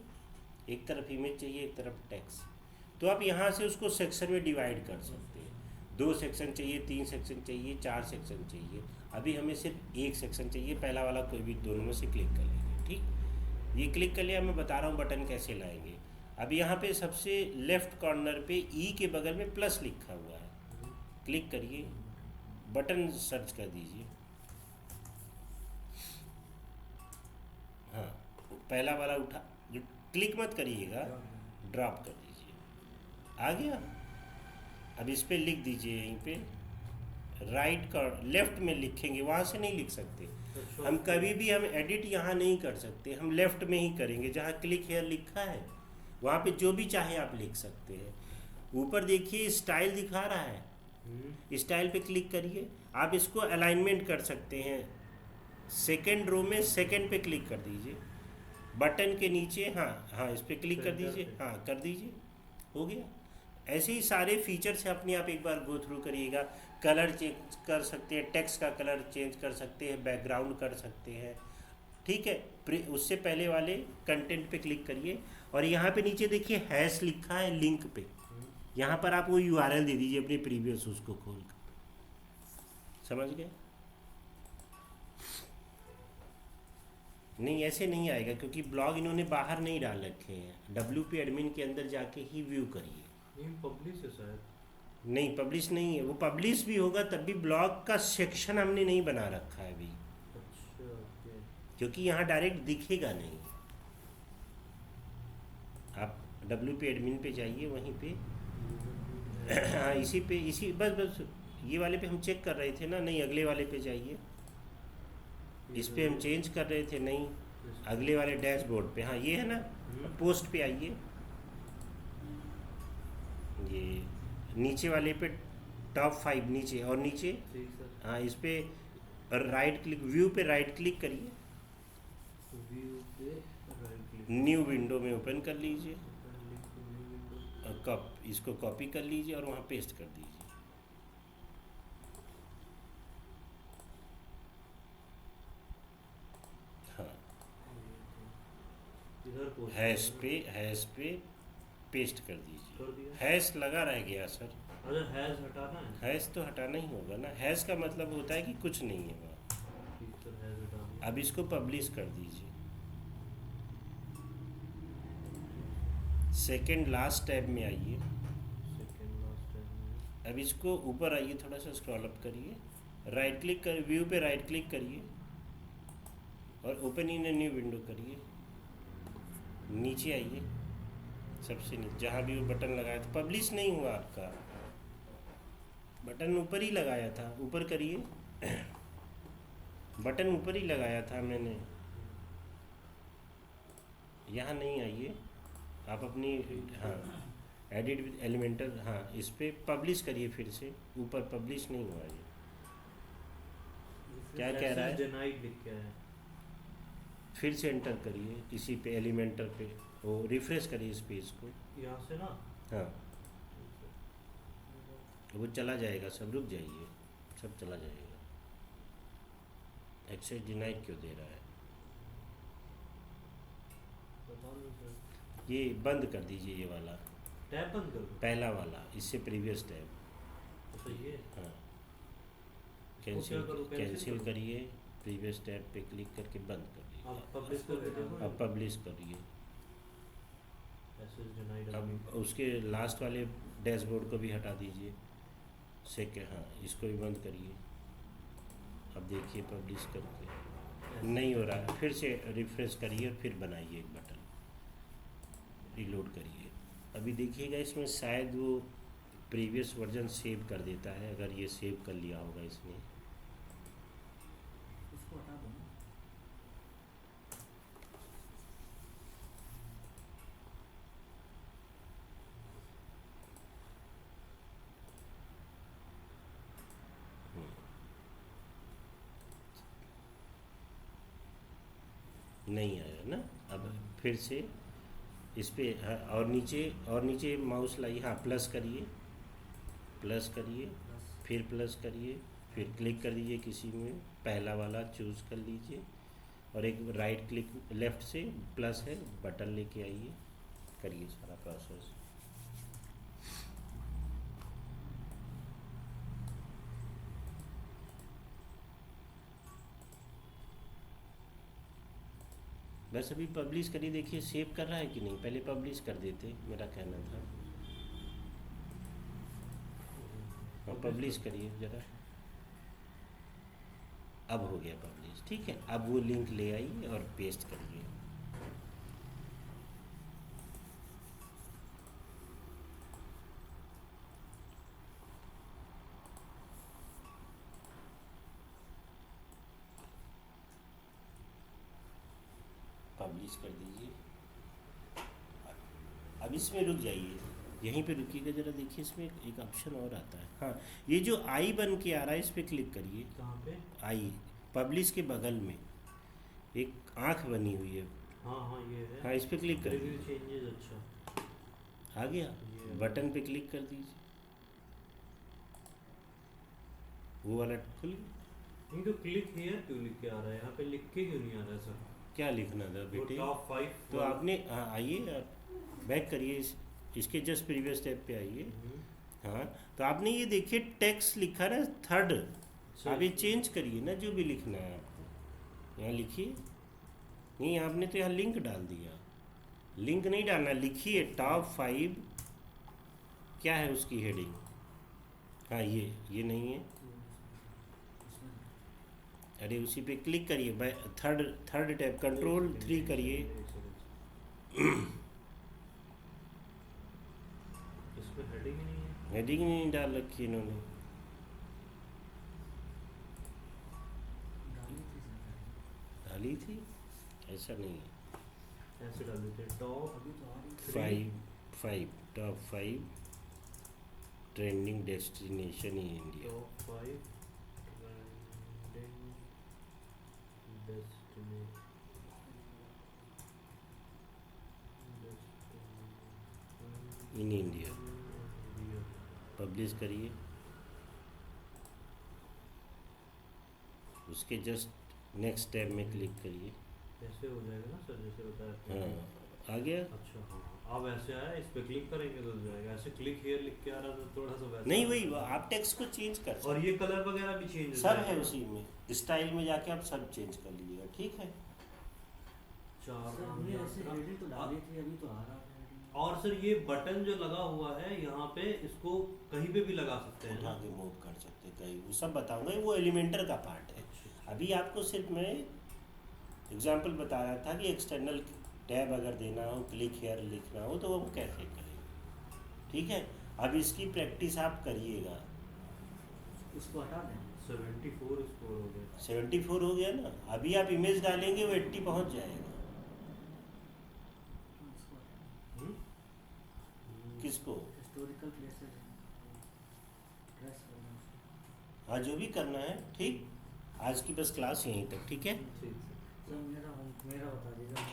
एक तरफ इमेज चाहिए एक तरफ टेक्स्ट, तो आप यहाँ से उसको सेक्शन में डिवाइड कर सकते हैं। 2 सेक्शन चाहिए, 3 सेक्शन चाहिए, 4 सेक्शन चाहिए, अभी हमें सिर्फ एक सेक्शन चाहिए, पहला वाला कोई भी दोनों में से क्लिक कर लेंगे, ठीक। ये क्लिक कर लिया, मैं बता रहा हूँ बटन कैसे लाएंगे। अब यहाँ पे सबसे लेफ्ट कॉर्नर पे ई के बगल में प्लस लिखा हुआ है, क्लिक करिए, बटन सर्च कर दीजिए, हाँ पहला वाला उठा, जो क्लिक मत करिएगा, ड्रॉप कर दीजिए, आ गया। अब इस पे लिख दीजिए, यहीं पे राइट का लेफ्ट में लिखेंगे, वहाँ से नहीं लिख सकते हम, कभी भी हम एडिट यहाँ नहीं कर सकते, हम लेफ्ट में ही करेंगे, जहाँ क्लिक हेयर लिखा है वहाँ पे जो भी चाहे आप लिख सकते हैं। ऊपर देखिए स्टाइल दिखा रहा है, स्टाइल पे क्लिक करिए, आप इसको अलाइनमेंट कर सकते हैं, सेकंड रो में सेकंड पे क्लिक कर दीजिए, बटन के नीचे, हाँ इस पे क्लिक कर दीजिए, हाँ कर दीजिए, हो गया। ऐसे ही सारे फीचर से अपने आप एक बार गो थ्रू करिएगा। कलर चेंज कर सकते हैं, टेक्स्ट का कलर चेंज कर सकते हैं, बैकग्राउंड कर सकते हैं, ठीक है। उससे पहले वाले कंटेंट पे क्लिक करिए, और यहाँ पे नीचे देखिए हैश लिखा है लिंक पे, यहाँ पर आप वो यूआरएल दे दीजिए अपने प्रीवियस, उसको खोल कर, समझ गए। नहीं ऐसे नहीं आएगा, क्योंकि ब्लॉग इन्होंने बाहर नहीं डाल रखे हैं, WP एडमिन के अंदर जाके ही व्यू करिए। पब्लिश है शायद, नहीं पब्लिश नहीं है, वो पब्लिश भी होगा तब भी ब्लॉग का सेक्शन हमने नहीं बना रखा है अभी, अच्छा ओके, क्योंकि यहाँ डायरेक्ट दिखेगा नहीं। आप WP एडमिन पे जाइए, वहीं पे हाँ इसी पे, इसी बस ये वाले पे हम चेक कर रहे थे ना, नहीं अगले वाले पे जाइए, इस पे हम चेंज कर रहे थे, नहीं अगले वाले डैशबोर्ड पे, हाँ ये है ना, पोस्ट पे आइए, ये नीचे वाले पे टॉप 5 नीचे, और नीचे ठीक सर, हाँ इस पे राइट क्लिक, व्यू पे राइट क्लिक करिए, व्यू पे राइट क्लिक, न्यू विंडो में ओपन कर लीजिए, न्यू विंडो, इसको कॉपी कर लीजिए और वहाँ पेस्ट कर दीजिए। हाँ इधर पोस्ट हैश पे पेस्ट कर दीजिए, कर दिया। हैश लगा रह गया सर, अच्छा हैज हटाना है, हैश तो हटाना ही होगा ना, हैश का मतलब होता है कि कुछ नहीं है वहाँ। ठीक सर हैज हटा दिया। अब इसको पब्लिश कर दीजिए, सेकंड लास्ट टैब में आइए, सेकंड लास्ट टाइम, अब इसको ऊपर आइए, थोड़ा सा स्क्रॉल अप करिए, राइट क्लिक कर, व्यू पे राइट क्लिक करिए और open in a new window करिए, नीचे आइए, सबसे नीचे जहाँ भी वो बटन लगाया था, पब्लिश नहीं हुआ आपका बटन, ऊपर ही लगाया था, ऊपर करिए बटन ऊपर ही लगाया था मैंने, यहाँ नहीं आइए आप अपनी, हाँ एडिट विद एलिमेंटर, हाँ इस पे पब्लिश करिए फिर से, ऊपर पब्लिश नहीं हुआ ये, क्या कह रहा है, जेनाइट लिख के है, फिर से एंटर करिए इसी पे एलिमेंटर पे, वो रिफ्रेश करिए इस पेज को, यहाँ से ना, हाँ वो चला जाएगा, सब रुक जाइए, सब चला जाएगा। एक्सेस डिनाइड क्यों दे रहा है, पता नहीं सर, ये बंद कर दीजिए, ये वाला टैब बंद कर दो, पहला वाला, इससे प्रीवियस टैब, अच्छा ये, हाँ क्या करूँ, कैंसिल करिए, प्रीवियस टैब पे क्लिक करके बंद कर आप दीजिए, पब्लिश करके देखो, अब पब्लिश करिए। एक्सेस डिनाइड, अब उसके लास्ट वाले डैशबोर्ड को भी हटा दीजिए, सेकेंड, हाँ इसको भी बंद करिए, अब देखिए पब्लिश करके नहीं हो रहा है, फिर से रिफ्रेश करिए और फिर बनाइए एक बटन, रिलोड करिए, अभी देखिएगा इसमें शायद वो प्रीवियस वर्जन सेव कर देता है, अगर ये सेव कर लिया होगा इसने, उसको हटा दो ना। नहीं आया ना। अब फिर से इस पे और नीचे माउस लाइए, हाँ प्लस करिए, फिर प्लस करिए, फिर क्लिक कर दीजिए किसी में, पहला वाला चूज़ कर लीजिए और एक राइट क्लिक लेफ़्ट से प्लस है बटन लेके आइए, करिए सारा प्रोसेस। बस अभी पब्लिश करिए, देखिए सेव कर रहा है कि नहीं, पहले पब्लिश कर देते, मेरा कहना था। हाँ पब्लिश करिए ज़रा, अब हो गया पब्लिश, ठीक है। अब वो लिंक ले आइए और पेस्ट करिए। पब्लिश कर दीजिए। अब इसमें रुक जाइए, यहीं पे रुकिएगा ज़रा, देखिए इसमें एक ऑप्शन और आता है, हाँ ये जो आई बन के आ रहा है इस पर क्लिक करिए। कहाँ पे? आई पब्लिश के बगल में एक आँख बनी हुई है, हाँ हाँ ये है। हाँ इस पर क्लिक प्रीव्यू करिए, चेंजेस, अच्छा आ गया। ये बटन पे क्लिक कर दीजिए, वो वाला खुल गया। नहीं तो क्लिक हियर क्यों लिख के आ रहा है, यहाँ पे लिख के क्यों नहीं आ रहा है सर? क्या लिखना था बेटे? टॉप 5 तो आपने आइए बैक करिए, इसके जस्ट प्रीवियस स्टेप पे आइए। हाँ तो आपने ये देखिए टेक्स्ट लिखा ना थर्ड, आप ये चेंज करिए ना, जो भी लिखना है आपको यहाँ लिखिए। नहीं आपने तो यहाँ लिंक डाल दिया, लिंक नहीं डालना, लिखिए टॉप 5 क्या है उसकी हेडिंग। हाँ ये नहीं है, अरे उसी पे क्लिक करिए, थर्ड टैब कंट्रोल 3 करिए। इसमें हेडिंग ही नहीं है। हेडिंग नहीं डाल रखी इन्होंने, डाली थी, ऐसा नहीं है। ऐसे डाल देते हैं टॉप अभी तो आ रही 5 top 5 trending destination in India. Top 5 trending destination in India publish करिए, उसके जस्ट नेक्स्ट टैब में क्लिक करिए। ऐसे हो जाएगा ना सर, जैसे बताया। हाँ आ गया। अच्छा हाँ, अब ऐसे आया, इस पे क्लिक करेंगे तो हो जाएगा। ऐसे क्लिक हियर लिख के आ रहा था, थोड़ा सा वैसा नहीं वही आप टेक्स्ट को चेंज कर सकते, और ये कलर वगैरह भी चेंज सब है उसी में, स्टाइल में जाके आप सब चेंज कर लीजिएगा, ठीक है। सर हमने ऐसे हेडिंग तो डाली थी, अभी तो आ रहा है heading। और सर ये बटन जो लगा हुआ है यहाँ पे, इसको कहीं पे भी लगा सकते हैं उठा ना? के मूव कर सकते कहीं, वो सब बताऊंगा, वो एलिमेंटर का पार्ट है। अभी आपको सिर्फ मैं एग्जांपल बता रहा था कि एक्सटर्नल टैब अगर देना हो, क्लिक हेयर लिखना हो तो वो कैसे करेंगे, ठीक है। अब इसकी प्रैक्टिस आप करिएगा। उसको हटा दें। 74 स्कोर हो गया। 74 हो गया ना, अभी आप इमेज डालेंगे वो 80 पहुंच जाएगा। उसको हटा दें। किसको? हिस्टोरिकल प्लेसेस ड्रेस करना उसको। हाँ जो भी करना है, ठीक। आज की बस क्लास यहीं तक, ठीक है। ठीक है। सर मेरा बता दीजिए।